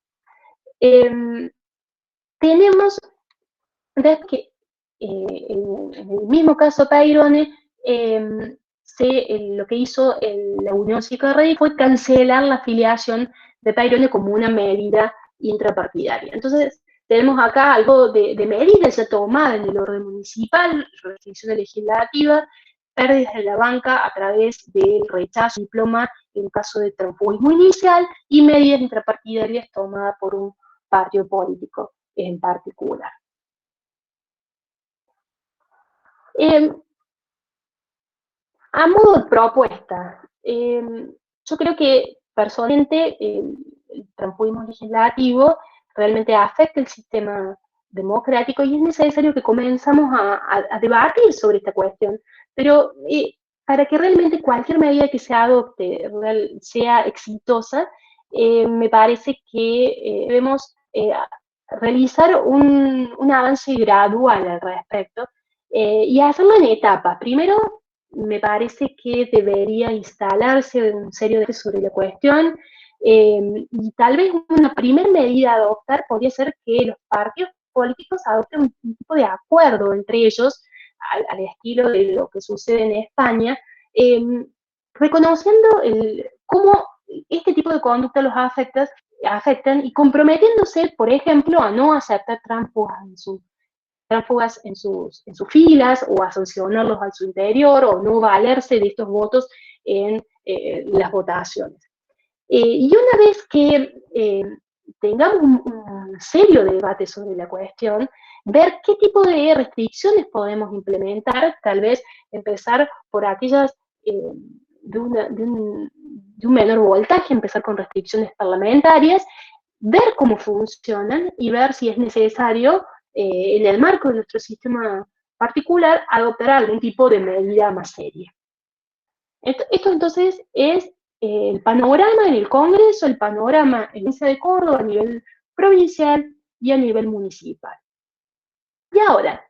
Tenemos que en el mismo caso Peirone, lo que hizo la Unión Cívica Radical fue cancelar la afiliación de Peirone como una medida intrapartidaria. Entonces, tenemos acá algo de medidas ya tomadas en el orden municipal, restricciones legislativas, pérdidas de la banca a través del rechazo de diploma en caso de transfugismo inicial y medidas intrapartidarias tomadas por un partido político en particular. A modo de propuesta, yo creo que personalmente el transfugismo legislativo realmente afecta el sistema democrático y es necesario que comenzamos a debatir sobre esta cuestión. Pero para que realmente cualquier medida que se adopte sea exitosa, me parece que debemos realizar un avance gradual al respecto y hacerlo en etapas. Primero, me parece que debería instalarse un serio debate sobre la cuestión, Y tal vez una primera medida a adoptar podría ser que los partidos políticos adopten un tipo de acuerdo entre ellos, al estilo de lo que sucede en España, reconociendo cómo este tipo de conducta los afectan y comprometiéndose, por ejemplo, a no aceptar tránsfugas en sus filas o a sancionarlos a su interior o no valerse de estos votos en las votaciones. Y una vez que tengamos un serio debate sobre la cuestión, ver qué tipo de restricciones podemos implementar, tal vez empezar por aquellas de un menor voltaje, empezar con restricciones parlamentarias, ver cómo funcionan y ver si es necesario, en el marco de nuestro sistema particular, adoptar algún tipo de medida más seria. Esto entonces es el panorama en el Congreso, el panorama en la provincia de Córdoba a nivel provincial y a nivel municipal. Y ahora,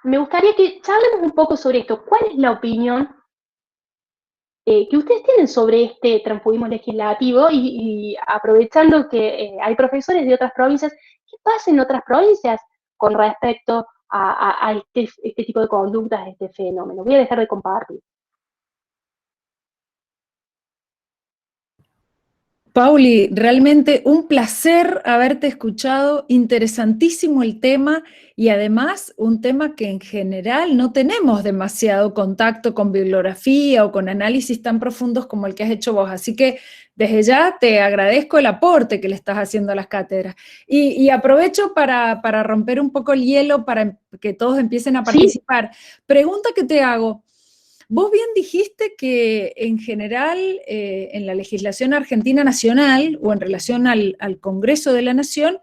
me gustaría que charlemos un poco sobre esto. ¿Cuál es la opinión que ustedes tienen sobre este transfugismo legislativo? Y aprovechando que hay profesores de otras provincias, ¿qué pasa en otras provincias con respecto a este tipo de conductas, a este fenómeno? Voy a dejar de compartir. Pauli, realmente un placer haberte escuchado, interesantísimo el tema y además un tema que en general no tenemos demasiado contacto con bibliografía o con análisis tan profundos como el que has hecho vos, así que desde ya te agradezco el aporte que le estás haciendo a las cátedras. Y aprovecho para romper un poco el hielo, para que todos empiecen a participar. ¿Sí? Pregunta que te hago. Vos bien dijiste que en general en la legislación argentina nacional o en relación al Congreso de la Nación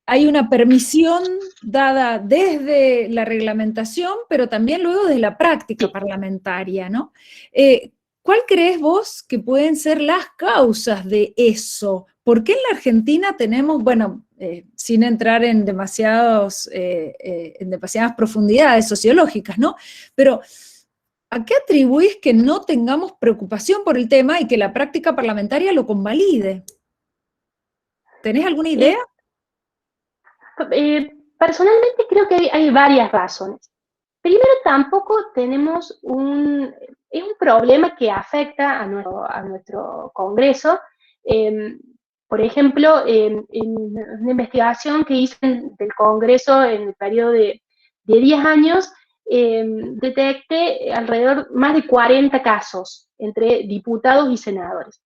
hay una permisión dada desde la reglamentación, pero también luego de la práctica parlamentaria, ¿no? ¿Cuál crees vos que pueden ser las causas de eso? ¿Por qué en la Argentina tenemos, bueno, sin entrar en demasiadas profundidades sociológicas, ¿no? Pero ¿a qué atribuís que no tengamos preocupación por el tema y que la práctica parlamentaria lo convalide? ¿Tenés alguna idea? Personalmente creo que hay varias razones. Primero, tampoco tenemos es un problema que afecta a nuestro Congreso. Por ejemplo, en una investigación que hice del Congreso en el periodo de 10 años, detecté alrededor más de 40 casos entre diputados y senadores.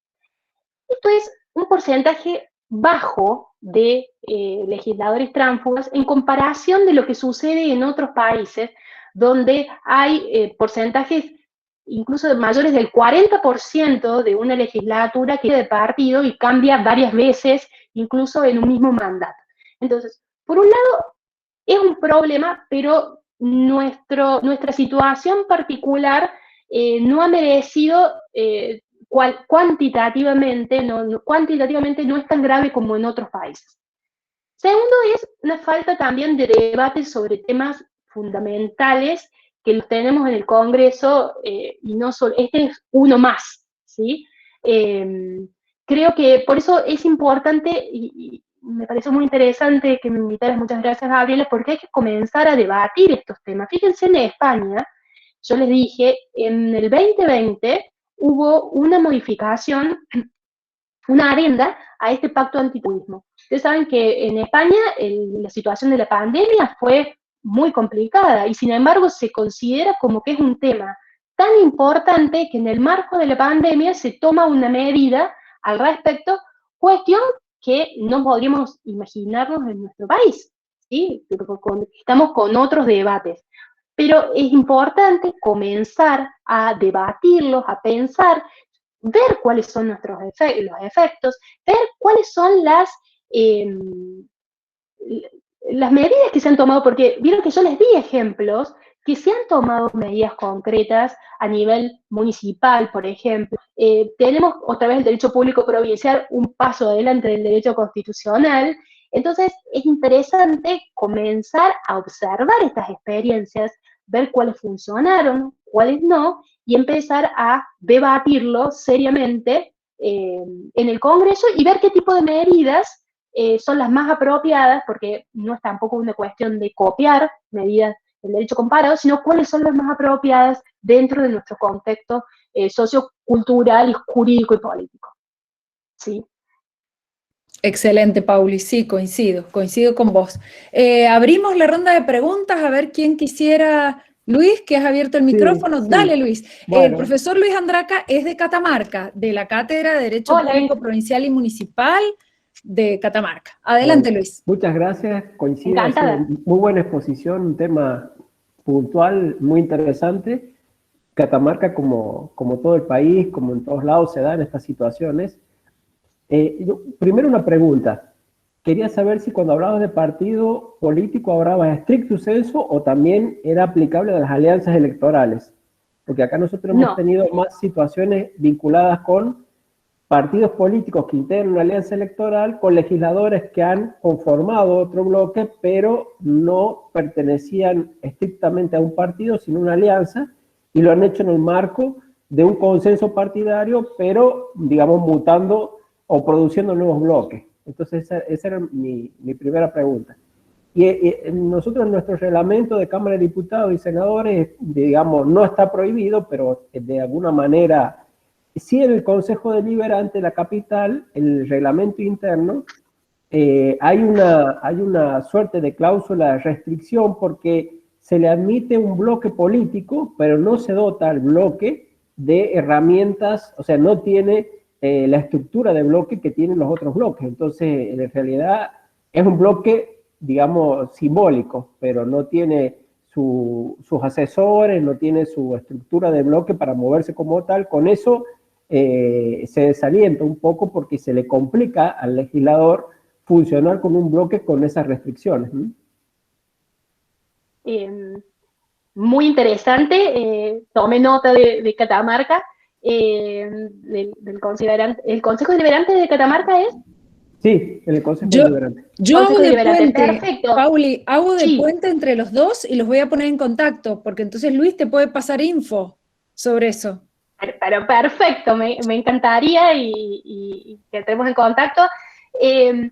Esto es un porcentaje bajo de legisladores tránsfugas en comparación de lo que sucede en otros países, donde hay porcentajes incluso mayores del 40% de una legislatura que es de partido y cambia varias veces, incluso en un mismo mandato. Entonces, por un lado, es un problema, pero nuestra situación particular no ha merecido cuantitativamente no es tan grave como en otros países. Segundo, es una falta también de debate sobre temas fundamentales que los tenemos en el Congreso, y no solo, este es uno más, ¿sí? Creo que por eso es importante, y me pareció muy interesante que me invitaras, muchas gracias Gabriela, porque hay que comenzar a debatir estos temas. Fíjense, en España, yo les dije, en el 2020 hubo una modificación, una adenda a este pacto antiterrorismo. Ustedes saben que en España la situación de la pandemia fue muy complicada y sin embargo se considera como que es un tema tan importante que en el marco de la pandemia se toma una medida al respecto, cuestión que no podríamos imaginarnos en nuestro país, ¿sí? Estamos con otros debates. Pero es importante comenzar a debatirlos, a pensar, ver cuáles son los efectos, ver cuáles son las medidas que se han tomado, porque vieron que yo les di ejemplos que se han tomado medidas concretas a nivel municipal, por ejemplo. Tenemos otra vez el derecho público provincial, un paso adelante del derecho constitucional. Entonces es interesante comenzar a observar estas experiencias, ver cuáles funcionaron, cuáles no, y empezar a debatirlo seriamente en el Congreso y ver qué tipo de medidas son las más apropiadas, porque no es tampoco una cuestión de copiar medidas del derecho comparado, sino cuáles son las más apropiadas dentro de nuestro contexto sociocultural y jurídico y político. ¿Sí? Excelente, Pauli, sí, coincido con vos. Abrimos la ronda de preguntas, a ver quién quisiera. Luis, que has abierto el micrófono. Sí, Dale, sí. Luis. El Bueno, profesor Luis Andraca es de Catamarca, de la Cátedra de Derecho Hola, Público Provincial y Municipal de Catamarca. Adelante, bueno, Luis. muchas gracias. Coincide, ha sido encantada. muy buena exposición, un tema puntual, muy interesante. Catamarca, como todo el país, como en todos lados se dan estas situaciones. Primero una pregunta. Quería saber si cuando hablabas de partido político hablabas estricto sensu o también era aplicable a las alianzas electorales. Porque acá nosotros hemos No, tenido más situaciones vinculadas con partidos políticos que integran una alianza electoral con legisladores que han conformado otro bloque, pero no pertenecían estrictamente a un partido, sino a una alianza, y lo han hecho en el marco de un consenso partidario, pero, digamos, mutando o produciendo nuevos bloques. Entonces, esa era mi primera pregunta. Y nosotros en nuestro reglamento de Cámara de Diputados y Senadores, digamos, no está prohibido, pero de alguna manera sí, en el Consejo Deliberante de la capital, el reglamento interno, hay una suerte de cláusula de restricción porque se le admite un bloque político, pero no se dota al bloque de herramientas, o sea, no tiene la estructura de bloque que tienen los otros bloques. Entonces, en realidad, es un bloque, digamos, simbólico, pero no tiene sus asesores, no tiene su estructura de bloque para moverse como tal. Con eso se desalienta un poco porque se le complica al legislador funcionar con un bloque con esas restricciones. muy interesante, tomé nota de Catamarca, del considerante. ¿El Consejo Deliberante de Catamarca es? Sí, en el Consejo Yo, Deliberante. yo hago Consejo de Deliberante, puente, perfecto. Pauli, hago de Sí, puente entre los dos y los voy a poner en contacto, porque entonces Luis te puede pasar info sobre eso. pero perfecto, me encantaría y que estemos en contacto. Eh,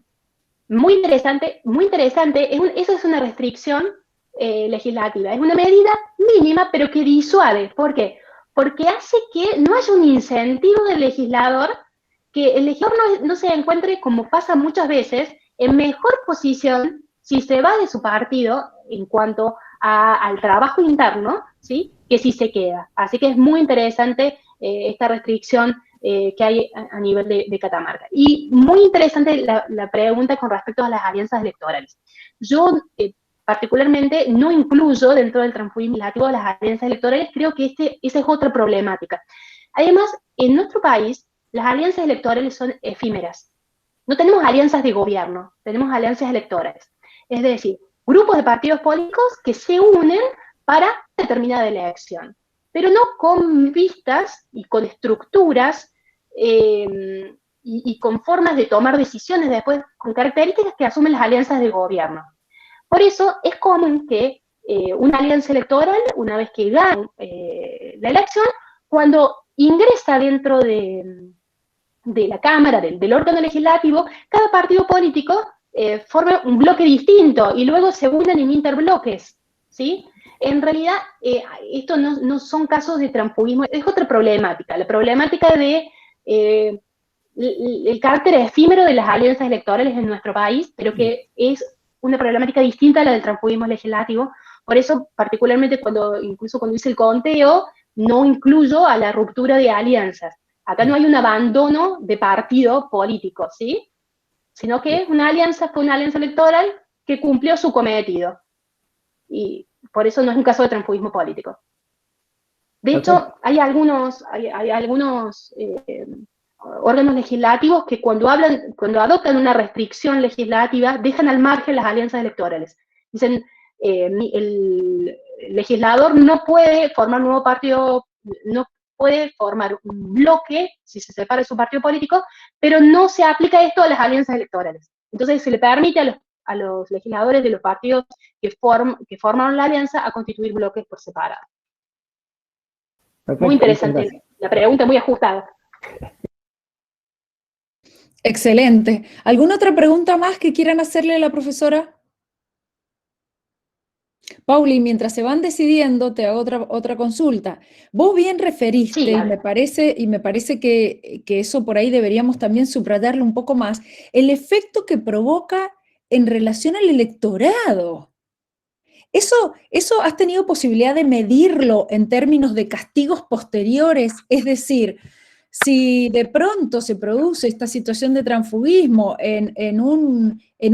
muy interesante, muy interesante. Eso es una restricción legislativa. Es una medida mínima, pero que disuade. ¿Por qué? Porque hace que no haya un incentivo del legislador, que el legislador no se encuentre, como pasa muchas veces, en mejor posición si se va de su partido en cuanto al trabajo interno, ¿sí? Que si se queda. Así que es muy interesante esta restricción que hay a nivel de Catamarca. Y muy interesante la pregunta con respecto a las alianzas electorales. Yo particularmente no incluyo dentro del transfugismo legislativo las alianzas electorales, creo que esa es otra problemática. Además, en nuestro país, las alianzas electorales son efímeras. No tenemos alianzas de gobierno, tenemos alianzas electorales. Es decir, grupos de partidos políticos que se unen para determinada elección, pero no con vistas y con estructuras y con formas de tomar decisiones después, con características que asumen las alianzas de gobierno. Por eso es común que una alianza electoral, una vez que gana la elección, cuando ingresa dentro de la Cámara, del órgano legislativo, cada partido político forma un bloque distinto y luego se unen en interbloques, ¿sí? En realidad, esto no son casos de transfugismo, es otra problemática, la problemática de el carácter efímero de las alianzas electorales en nuestro país, pero que es una problemática distinta a la del transfugismo legislativo. Por eso, particularmente incluso cuando hice el conteo, no incluyo a la ruptura de alianzas. Acá no hay un abandono de partido político, ¿sí? Sino que una alianza fue una alianza electoral que cumplió su cometido. Y por eso no es un caso de transfugismo político. De hecho, hay algunos órganos legislativos que cuando adoptan una restricción legislativa, dejan al margen las alianzas electorales. Dicen, el legislador no puede formar un nuevo partido, no puede formar un bloque, si se separa de su partido político, pero no se aplica esto a las alianzas electorales. Entonces se le permite a los legisladores de los partidos que forman la alianza a constituir bloques por separado. Perfecto, Muy interesante, la pregunta muy ajustada. Excelente. ¿Alguna otra pregunta más que quieran hacerle a la profesora? Pauli, mientras se van decidiendo, te hago otra consulta. Vos bien referiste, Sí, y me parece que eso por ahí deberíamos también subrayarlo un poco más, el efecto que provoca en relación al electorado. ¿Eso has tenido posibilidad de medirlo en términos de castigos posteriores? Es decir, si de pronto se produce esta situación de transfugismo en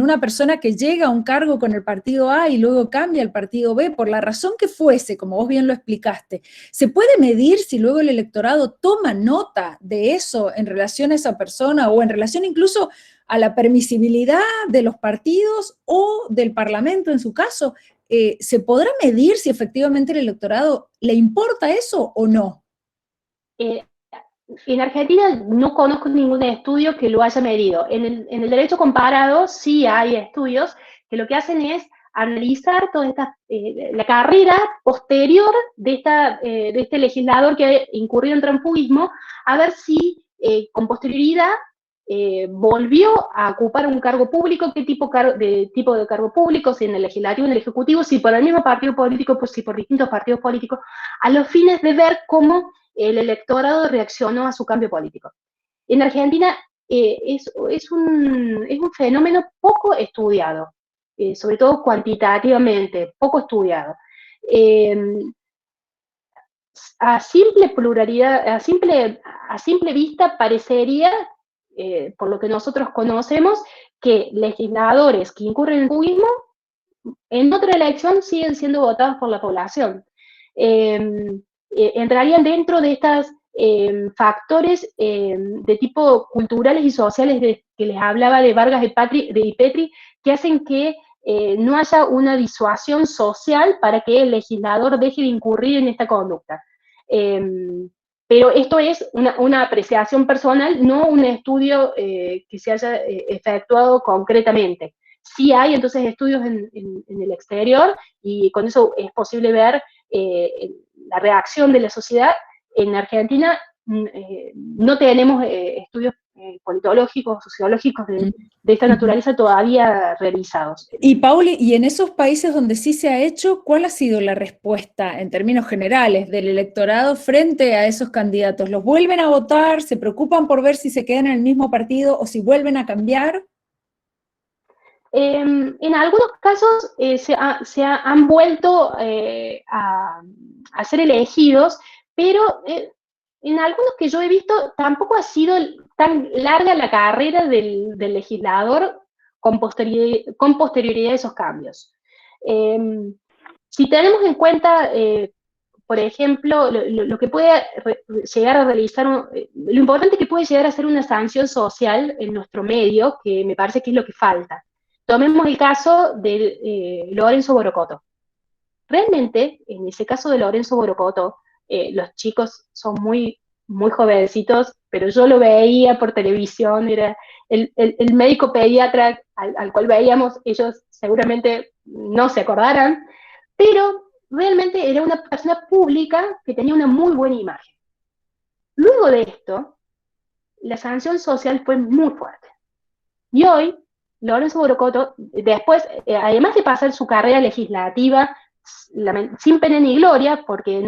una persona que llega a un cargo con el partido A y luego cambia al partido B, por la razón que fuese, como vos bien lo explicaste, ¿se puede medir si luego el electorado toma nota de eso en relación a esa persona o en relación incluso a la permisibilidad de los partidos o del Parlamento en su caso? ¿Se podrá medir si efectivamente el electorado le importa eso o no? eh, en Argentina no conozco ningún estudio que lo haya medido. En el derecho comparado sí hay estudios que lo que hacen es analizar toda la carrera posterior de este legislador que ha incurrido en transfugismo, a ver si con posterioridad volvió a ocupar un cargo público, qué tipo de cargo público, si en el legislativo, en el ejecutivo, si por el mismo partido político, pues si por distintos partidos políticos, a los fines de ver cómo el electorado reaccionó a su cambio político. En Argentina es un fenómeno poco estudiado, sobre todo cuantitativamente, poco estudiado. Eh, a simple pluralidad, a simple vista parecería, por lo que nosotros conocemos, que legisladores que incurren en transfugismo en otra elección siguen siendo votados por la población. Entrarían dentro de estos factores de tipo culturales y sociales que les hablaba de Vargas de Petri, que hacen que no haya una disuasión social para que el legislador deje de incurrir en esta conducta. Pero esto es una apreciación personal, no un estudio que se haya efectuado concretamente. Sí hay entonces estudios en el exterior y con eso es posible ver la reacción de la sociedad. En Argentina no tenemos estudios politológicos, sociológicos de esta naturaleza todavía realizados. Y Pauli, y en esos países donde sí se ha hecho, ¿cuál ha sido la respuesta en términos generales del electorado frente a esos candidatos? ¿Los vuelven a votar? ¿Se preocupan por ver si se quedan en el mismo partido o si vuelven a cambiar? En algunos casos han vuelto a ser elegidos, pero en algunos que yo he visto tampoco ha sido tan larga la carrera del legislador con posterioridad a esos cambios. Si tenemos en cuenta, por ejemplo, lo que puede llegar a realizar, lo importante que puede llegar a ser una sanción social en nuestro medio, que me parece que es lo que falta. Tomemos el caso de Lorenzo Borocoto. Realmente, en ese caso de Lorenzo Borocoto, los chicos son muy jovencitos, pero yo lo veía por televisión, era el médico pediatra al cual veíamos, ellos seguramente no se acordarán, pero realmente era una persona pública que tenía una muy buena imagen. Luego de esto, la sanción social fue muy fuerte. Y hoy, Lorenzo Borocoto, después, además de pasar su carrera legislativa sin pena ni gloria, porque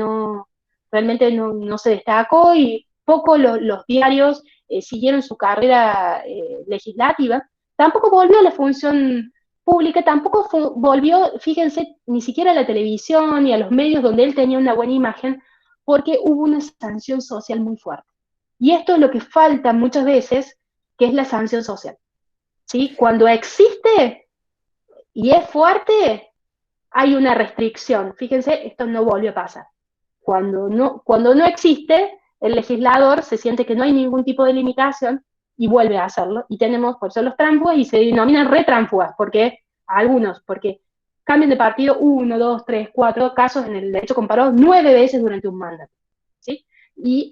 realmente no se destacó y poco los diarios siguieron su carrera legislativa, tampoco volvió a la función pública, tampoco volvió, fíjense, ni siquiera a la televisión ni a los medios donde él tenía una buena imagen, porque hubo una sanción social muy fuerte. Y esto es lo que falta muchas veces, que es la sanción social. ¿Sí? Cuando existe y es fuerte, hay una restricción. Fíjense, esto no volvió a pasar. Cuando no existe, el legislador se siente que no hay ningún tipo de limitación y vuelve a hacerlo. Y tenemos por eso los tránsfugas y se denominan retránsfugas, porque cambian de partido 1, 2, 3, 4 casos en el derecho comparado 9 veces durante un mandato. ¿Sí? Y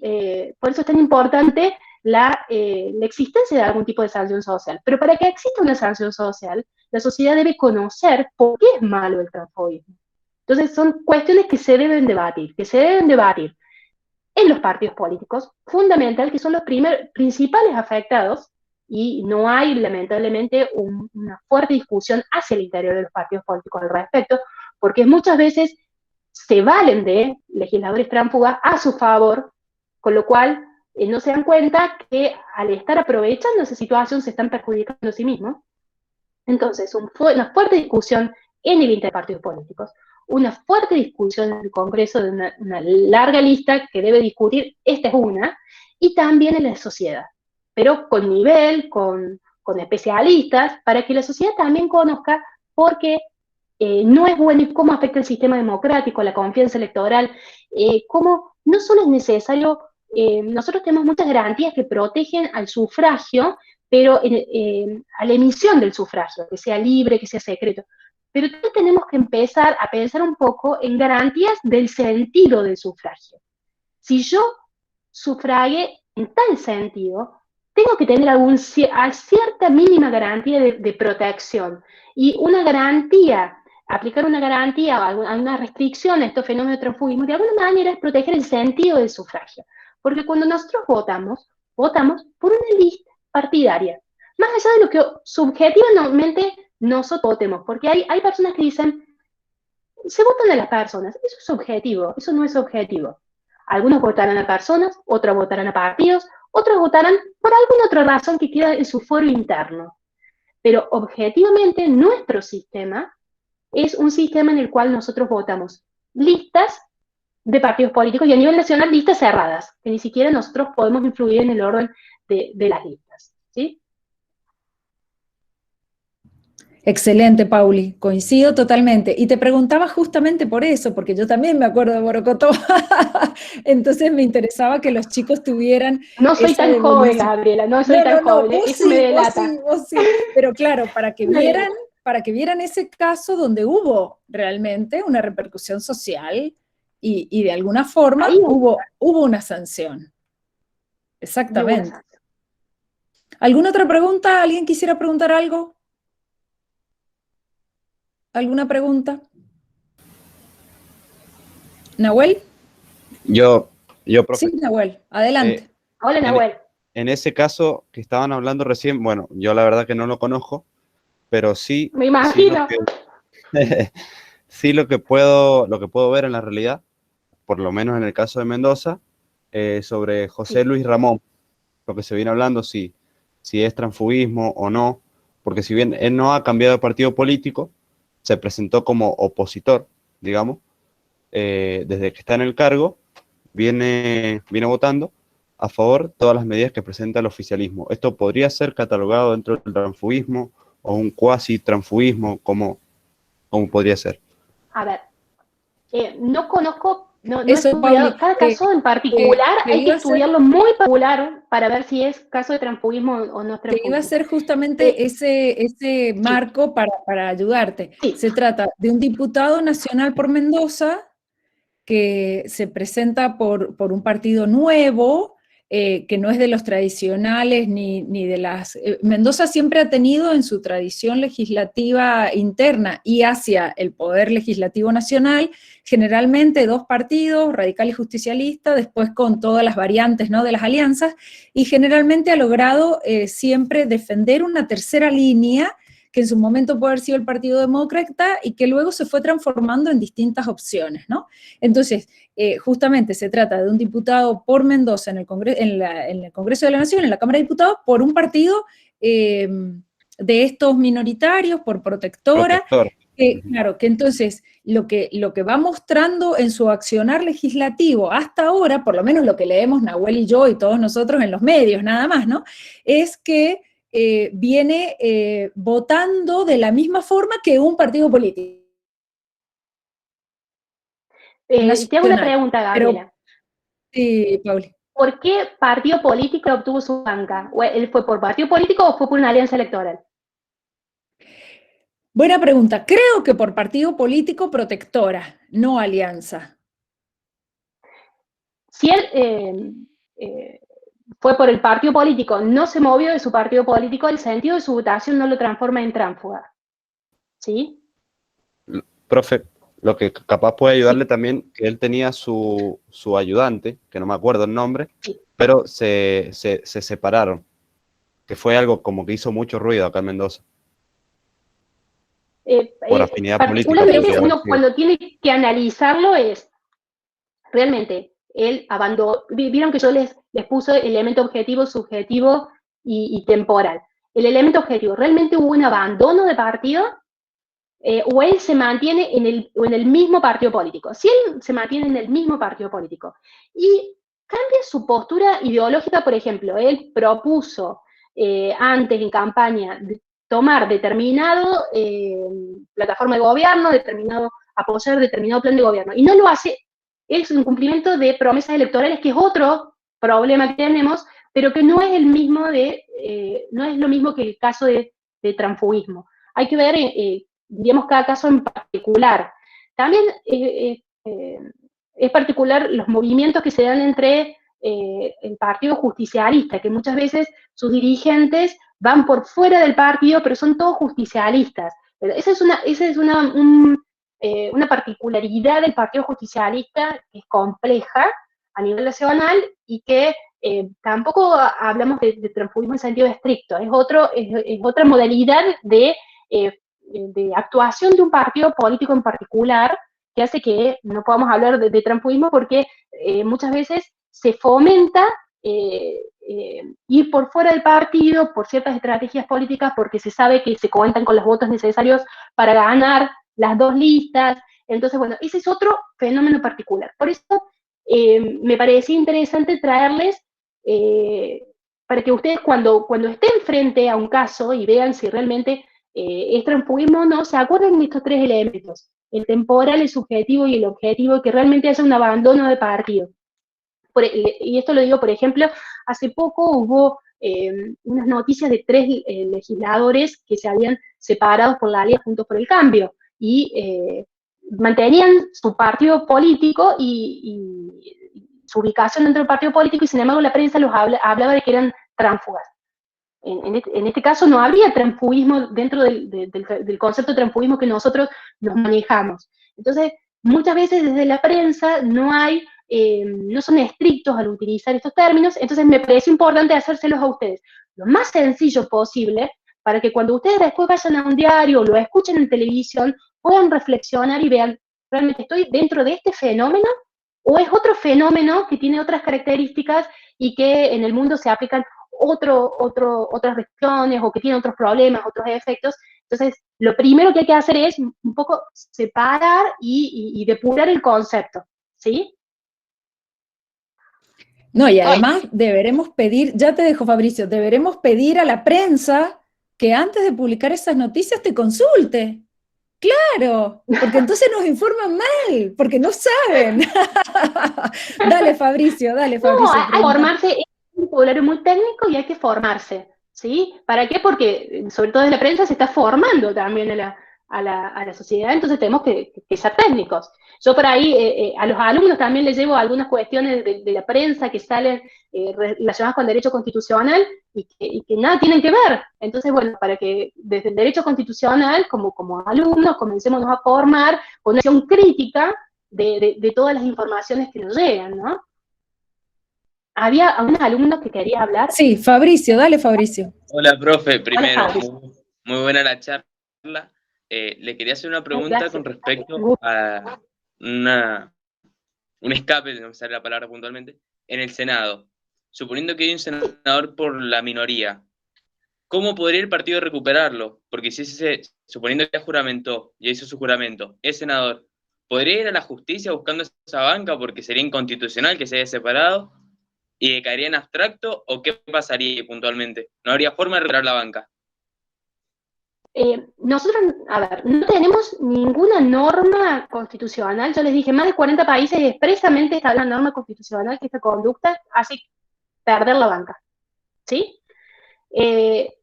por eso es tan importante la existencia de algún tipo de sanción social. Pero para que exista una sanción social, la sociedad debe conocer por qué es malo el transfobismo. Entonces son cuestiones que se deben debatir en los partidos políticos, fundamental, que son los principales afectados y no hay, lamentablemente, una fuerte discusión hacia el interior de los partidos políticos al respecto, porque muchas veces se valen de legisladores tránsfugas a su favor, con lo cual no se dan cuenta que al estar aprovechando esa situación se están perjudicando a sí mismos. Entonces, una fuerte discusión en el interpartidos políticos, una fuerte discusión en el Congreso de una larga lista que debe discutir, esta es una, y también en la sociedad, pero con nivel, con especialistas, para que la sociedad también conozca por qué no es bueno y cómo afecta el sistema democrático, la confianza electoral, cómo no solo es necesario, nosotros tenemos muchas garantías que protegen al sufragio, pero a la emisión del sufragio, que sea libre, que sea secreto. Pero también tenemos que empezar a pensar un poco en garantías del sentido del sufragio. Si yo sufragué en tal sentido, tengo que tener cierta mínima garantía de protección. Y una garantía, aplicar una garantía o alguna restricción a estos fenómenos de transfugismo, de alguna manera es proteger el sentido del sufragio. Porque cuando nosotros votamos por una lista partidaria, más allá de lo que subjetivamente nosotros votemos, porque hay personas que dicen, se votan a las personas, eso es subjetivo, eso no es objetivo. Algunos votarán a personas, otros votarán a partidos, otros votarán por alguna otra razón que queda en su foro interno. Pero objetivamente nuestro sistema es un sistema en el cual nosotros votamos listas de partidos políticos y a nivel nacional listas cerradas, que ni siquiera nosotros podemos influir en el orden de las listas, ¿sí? Excelente, Pauli, coincido totalmente. Y te preguntaba justamente por eso, porque yo también me acuerdo de Morocotó. Entonces me interesaba que los chicos tuvieran No soy esa tan joven, evolución. Gabriela, no soy tan joven, vos eso me sí, delata. vos sí. Pero claro, para que vieran ese caso donde hubo realmente una repercusión social y de alguna forma Ahí hubo una sanción. Exactamente. sanción. ¿Alguna otra pregunta? ¿Alguien quisiera preguntar algo? ¿Alguna pregunta? ¿Nahuel? Yo, profe. Sí, Nahuel, adelante. Hola, Nahuel. En ese caso que estaban hablando recién, bueno, yo la verdad que no lo conozco, pero sí. Me imagino. Sí lo que puedo ver en la realidad, por lo menos en el caso de Mendoza, sobre José Luis Ramón, lo que se viene hablando, si es transfugismo o no, porque si bien él no ha cambiado de partido político, se presentó como opositor, digamos, desde que está en el cargo, viene votando a favor de todas las medidas que presenta el oficialismo. ¿Esto podría ser catalogado dentro del transfugismo o un cuasi transfugismo? ¿Cómo podría ser? A ver, no conozco, no he Eso, estudiado Pauli, cada caso en particular, hay que estudiarlo muy particular para ver si es caso de transfugismo o no es transfugismo. Te iba a ser justamente ese marco para ayudarte. Sí. Se trata de un diputado nacional por Mendoza que se presenta por un partido nuevo, que no es de los tradicionales ni de las... Mendoza siempre ha tenido en su tradición legislativa interna y hacia el poder legislativo nacional, generalmente dos partidos, radical y justicialista, después con todas las variantes, ¿no?, de las alianzas, y generalmente ha logrado siempre defender una tercera línea que en su momento puede haber sido el Partido Demócrata y que luego se fue transformando en distintas opciones, ¿no? Entonces, justamente se trata de un diputado por Mendoza en el Congreso de la Nación, en la Cámara de Diputados, por un partido de estos minoritarios, por Protectora. Claro, que entonces lo que va mostrando en su accionar legislativo hasta ahora, por lo menos lo que leemos Nahuel y yo y todos nosotros en los medios, nada más, ¿no?, es que viene votando de la misma forma que un partido político. Te hago una pregunta, Gabriela. Sí, Pauli. ¿Por qué partido político obtuvo su banca? ¿Él fue por partido político o fue por una alianza electoral? Buena pregunta. Creo que por partido político Protectora, no alianza. Si él fue por el partido político, no se movió de su partido político, el sentido de su votación no lo transforma en tránsfuga. ¿Sí? Profe, lo que capaz puede ayudarle también, que él tenía su ayudante, que no me acuerdo el nombre, sí, pero se separaron. que fue algo como que hizo mucho ruido acá en Mendoza. Por afinidad política. Particularmente uno cuando tiene que analizarlo es, realmente, él abandonó, vieron que yo les puse el elemento objetivo, subjetivo y temporal. El elemento objetivo, ¿realmente hubo un abandono de partido? ¿O él se mantiene en el mismo partido político? Si él se mantiene en el mismo partido político y cambia su postura ideológica, por ejemplo, él propuso antes en campaña tomar determinado plataforma de gobierno, apoyar determinado plan de gobierno, y no lo hace, es un cumplimiento de promesas electorales, que es otro problema que tenemos, pero que no es el mismo no es lo mismo que el caso de transfugismo. Hay que ver, diríamos, cada caso en particular. También es particular los movimientos que se dan entre el partido justicialista, que muchas veces sus dirigentes van por fuera del partido, pero son todos justicialistas. Pero esa es una particularidad del partido justicialista que es compleja a nivel nacional y que tampoco hablamos de transfugismo en sentido estricto, es otra modalidad de actuación de un partido político en particular, que hace que no podamos hablar de transfugismo, porque muchas veces se fomenta ir por fuera del partido por ciertas estrategias políticas, porque se sabe que se cuentan con los votos necesarios para ganar las dos listas. Entonces, bueno, ese es otro fenómeno particular. Por eso me parecía interesante traerles, para que ustedes cuando estén frente a un caso y vean si realmente es transfugismo o no, se acuerden de estos tres elementos: el temporal, el subjetivo y el objetivo, que realmente haya un abandono de partido. Y esto lo digo, por ejemplo, hace poco hubo unas noticias de 3 legisladores que se habían separado por la alianza Juntos por el Cambio, y mantenían su partido político y su ubicación dentro del partido político, y sin embargo la prensa los hablaba de que eran tránsfugas. En este caso no habría transfugismo dentro del concepto de transfugismo que nosotros nos manejamos. Entonces, muchas veces desde la prensa no son estrictos al utilizar estos términos, entonces me parece importante hacérselos a ustedes lo más sencillo posible, para que cuando ustedes después vayan a un diario o lo escuchen en televisión, puedan reflexionar y vean, ¿realmente estoy dentro de este fenómeno? ¿O es otro fenómeno que tiene otras características y que en el mundo se aplican otras regiones, o que tiene otros problemas, otros efectos? Entonces, lo primero que hay que hacer es un poco separar y depurar el concepto, ¿sí? No, y además deberemos pedir, ya te dejo, Fabricio, deberemos pedir a la prensa que antes de publicar esas noticias te consulte. Claro, porque entonces nos informan mal, porque no saben. Dale, Fabricio. No, hay que formarse, es un vocabulario muy técnico y hay que formarse, ¿sí? ¿Para qué? Porque, sobre todo en la prensa, se está formando también a la sociedad, entonces tenemos que ser técnicos. Yo por ahí a los alumnos también les llevo algunas cuestiones de la prensa que salen relacionadas con derecho constitucional y que nada tienen que ver. Entonces, bueno, para que desde el derecho constitucional, como alumnos, comencemos a formar con una acción crítica de todas las informaciones que nos llegan, ¿no? Había algunos alumnos que quería hablar. Sí, Fabricio, dale, Fabricio. Hola, profe. Primero, Hola, Fabricio. muy buena la charla. Le quería hacer una pregunta con respecto a un escape, no me sale la palabra puntualmente, en el Senado. Suponiendo que hay un senador por la minoría, ¿cómo podría el partido recuperarlo? Porque suponiendo que ya juramentó, ya hizo su juramento, es senador, ¿podría ir a la justicia buscando esa banca porque sería inconstitucional que se haya separado y caería en abstracto? ¿O qué pasaría puntualmente? ¿No habría forma de recuperar la banca? Nosotros, a ver, no tenemos ninguna norma constitucional. Yo les dije, más de 40 países expresamente está la norma constitucional que esta conducta hace perder la banca, ¿sí?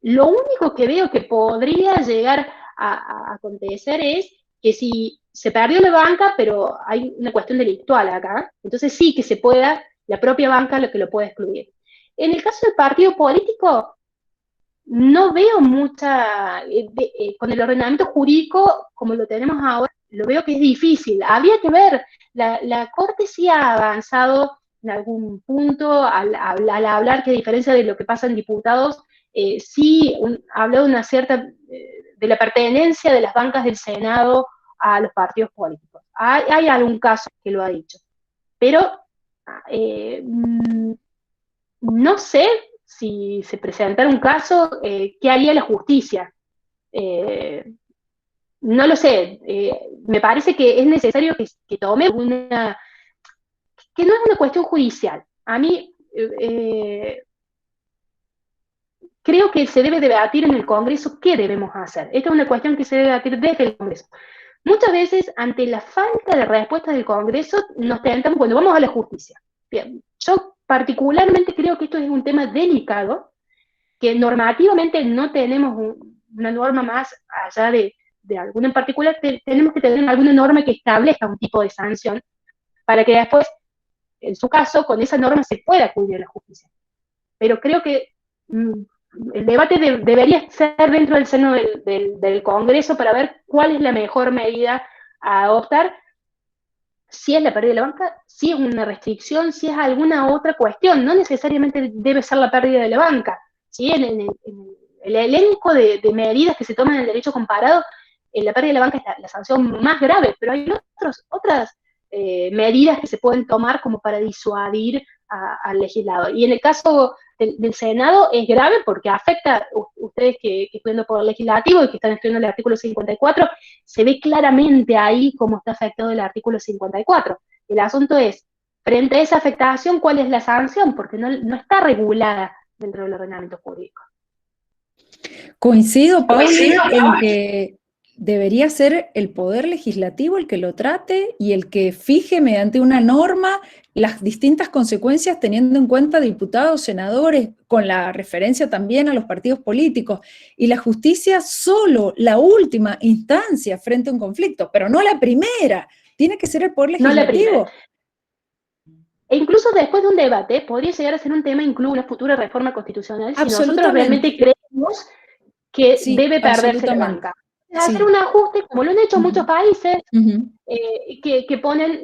Lo único que veo que podría llegar a acontecer es que si se perdió la banca, pero hay una cuestión delictual acá, entonces sí que se pueda, la propia banca lo que lo puede excluir. En el caso del partido político, no veo mucha, con el ordenamiento jurídico como lo tenemos ahora, lo veo que es difícil. Habría que ver, la Corte sí ha avanzado en algún punto al hablar que, a diferencia de lo que pasa en diputados, sí habló de una cierta, de la pertenencia de las bancas del Senado a los partidos políticos. Hay algún caso que lo ha dicho, pero no sé si se presentara un caso, ¿qué haría la justicia? No lo sé, me parece que es necesario que tome una, que no es una cuestión judicial. A mí creo que se debe debatir en el Congreso qué debemos hacer. Esta es una cuestión que se debe debatir desde el Congreso. Muchas veces, ante la falta de respuesta del Congreso, nos tentamos, bueno, vamos a la justicia. Bien, yo particularmente creo que esto es un tema delicado, que normativamente no tenemos una norma más allá de alguna en particular, tenemos que tener alguna norma que establezca un tipo de sanción para que después, en su caso, con esa norma se pueda acudir a la justicia. Pero creo que el debate debería ser dentro del seno del Congreso para ver cuál es la mejor medida a adoptar, si es la pérdida de la banca, si es una restricción, si es alguna otra cuestión. No necesariamente debe ser la pérdida de la banca. ¿Sí? En el elenco de medidas que se toman en el derecho comparado, la pérdida de la banca es la sanción más grave, pero hay otras medidas que se pueden tomar como para disuadir al legislador. Y en el caso del Senado es grave porque afecta, ustedes que estudian por el legislativo y que están estudiando el artículo 54, se ve claramente ahí cómo está afectado el artículo 54. El asunto es, frente a esa afectación, ¿cuál es la sanción? Porque no está regulada dentro del ordenamiento jurídico. Coincido, Pauli, en que debería ser el Poder Legislativo el que lo trate y el que fije mediante una norma las distintas consecuencias teniendo en cuenta diputados, senadores, con la referencia también a los partidos políticos, y la justicia solo la última instancia frente a un conflicto, pero no la primera, tiene que ser el Poder Legislativo. E incluso después de un debate podría llegar a ser un tema incluso una futura reforma constitucional si nosotros realmente creemos que sí, debe perderse la banca. Hacer sí. Un ajuste, como lo han hecho muchos países, que ponen,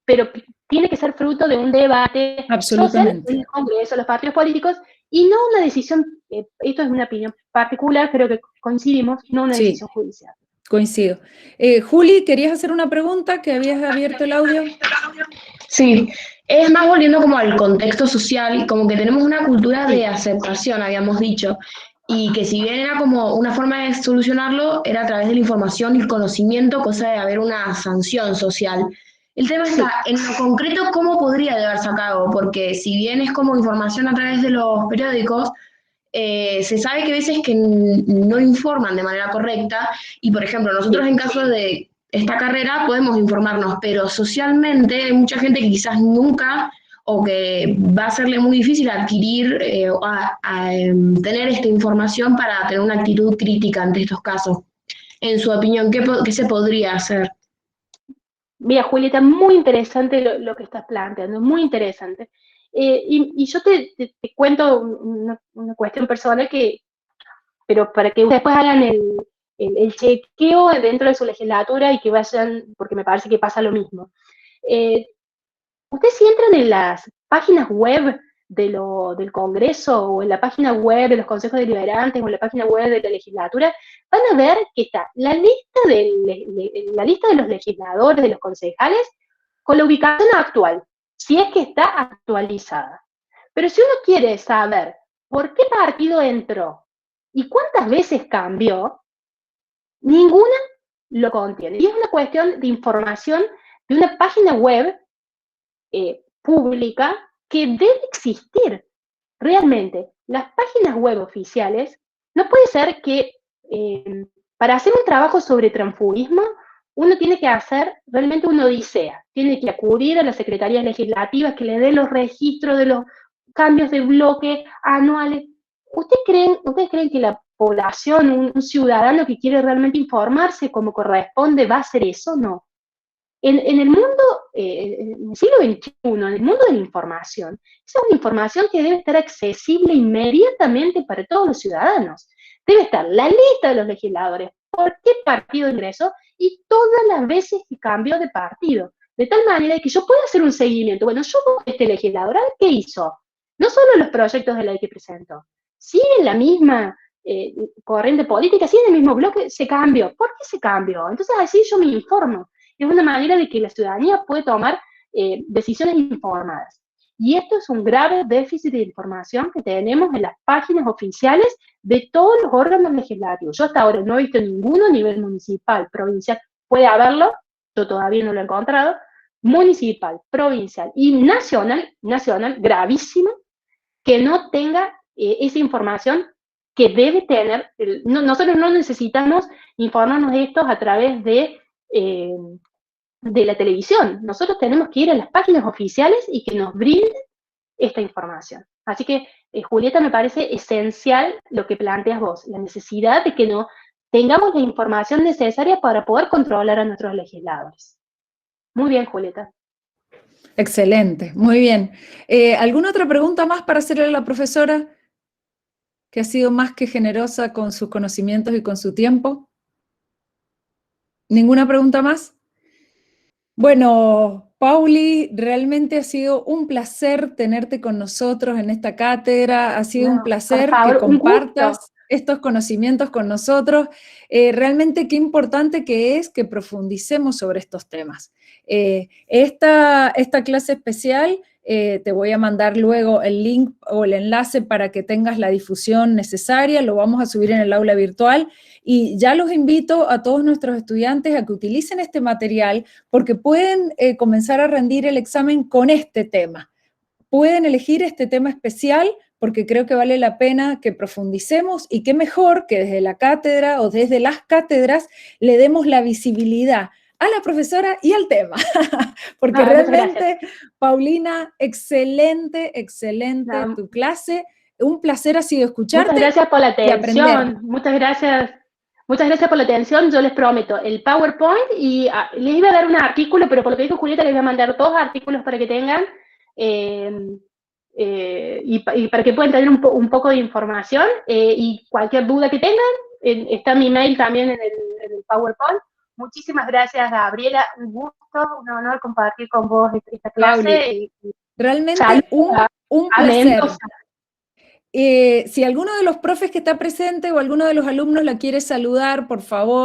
pero tiene que ser fruto de un debate social en el Congreso, los partidos políticos, y no una decisión, esto es una opinión particular, creo que coincidimos, no una decisión judicial. Coincido. Juli, ¿querías hacer una pregunta? Que habías abierto el audio. Sí, es más volviendo como al contexto social, como que tenemos una cultura de aceptación, habíamos dicho, y que si bien era como una forma de solucionarlo, era a través de la información y el conocimiento, cosa de haber una sanción social. El tema está, en lo concreto, ¿cómo podría llevarse a cabo? Porque si bien es como información a través de los periódicos, se sabe que a veces que no informan de manera correcta, y por ejemplo, nosotros en caso de esta carrera podemos informarnos, pero socialmente hay mucha gente que quizás nunca, o que va a serle muy difícil adquirir tener esta información para tener una actitud crítica ante estos casos. En su opinión, ¿qué se podría hacer? Mira, Julieta, muy interesante lo que estás planteando, muy interesante. Y yo te cuento una cuestión personal pero para que ustedes después hagan el chequeo dentro de su legislatura y que vayan, porque me parece que pasa lo mismo. Ustedes si entran en las páginas web del Congreso o en la página web de los consejos deliberantes o en la página web de la legislatura, van a ver que está la lista de los legisladores, de los concejales, con la ubicación actual, si es que está actualizada. Pero si uno quiere saber por qué partido entró y cuántas veces cambió, ninguna lo contiene. Y es una cuestión de información de una página web pública que debe existir. Realmente, las páginas web oficiales, no puede ser que para hacer un trabajo sobre transfugismo, uno tiene que hacer realmente una odisea, tiene que acudir a las secretarías legislativas que le den los registros de los cambios de bloque anuales. ¿Ustedes creen que la población, un ciudadano que quiere realmente informarse como corresponde, va a hacer eso? No. En el mundo, en el siglo XXI, en el mundo de la información, esa es una información que debe estar accesible inmediatamente para todos los ciudadanos. Debe estar la lista de los legisladores, por qué partido ingresó y todas las veces que cambió de partido. De tal manera que yo pueda hacer un seguimiento. Bueno, yo voy a este legislador, a ver qué hizo. No solo los proyectos de ley que presentó, siguen la misma corriente política, siguen el mismo bloque, se cambió. ¿Por qué se cambió? Entonces así yo me informo. Es una manera de que la ciudadanía puede tomar decisiones informadas. Y esto es un grave déficit de información que tenemos en las páginas oficiales de todos los órganos legislativos. Yo hasta ahora no he visto ninguno a nivel municipal, provincial, puede haberlo, yo todavía no lo he encontrado, municipal, provincial y nacional, gravísimo, que no tenga esa información que debe tener. Nosotros no necesitamos informarnos de esto a través de la televisión. Nosotros tenemos que ir a las páginas oficiales y que nos brinden esta información. Así que, Julieta, me parece esencial lo que planteas vos, la necesidad de que no tengamos la información necesaria para poder controlar a nuestros legisladores. Muy bien, Julieta. Excelente, muy bien. ¿Alguna otra pregunta más para hacerle a la profesora, que ha sido más que generosa con sus conocimientos y con su tiempo? ¿Ninguna pregunta más? Bueno, Pauli, realmente ha sido un placer tenerte con nosotros en esta cátedra, ha sido un placer que compartas estos conocimientos con nosotros. Realmente qué importante que es que profundicemos sobre estos temas. Esta clase especial, te voy a mandar luego el link o el enlace para que tengas la difusión necesaria, lo vamos a subir en el aula virtual, y ya los invito a todos nuestros estudiantes a que utilicen este material porque pueden comenzar a rendir el examen con este tema. Pueden elegir este tema especial porque creo que vale la pena que profundicemos, y qué mejor que desde la cátedra o desde las cátedras le demos la visibilidad a la profesora y al tema, porque realmente, Paulina, excelente tu clase, un placer ha sido escucharte. Muchas gracias por la atención, muchas gracias por la atención. Yo les prometo el PowerPoint, y les iba a dar un artículo, pero por lo que dijo Julieta, les voy a mandar 2 artículos para que tengan, y para que puedan tener un poco de información, y cualquier duda que tengan, está mi mail también en el PowerPoint. Muchísimas gracias, Gabriela, un gusto, un honor compartir con vos esta clase. Realmente un placer. Si alguno de los profes que está presente o alguno de los alumnos la quiere saludar, por favor.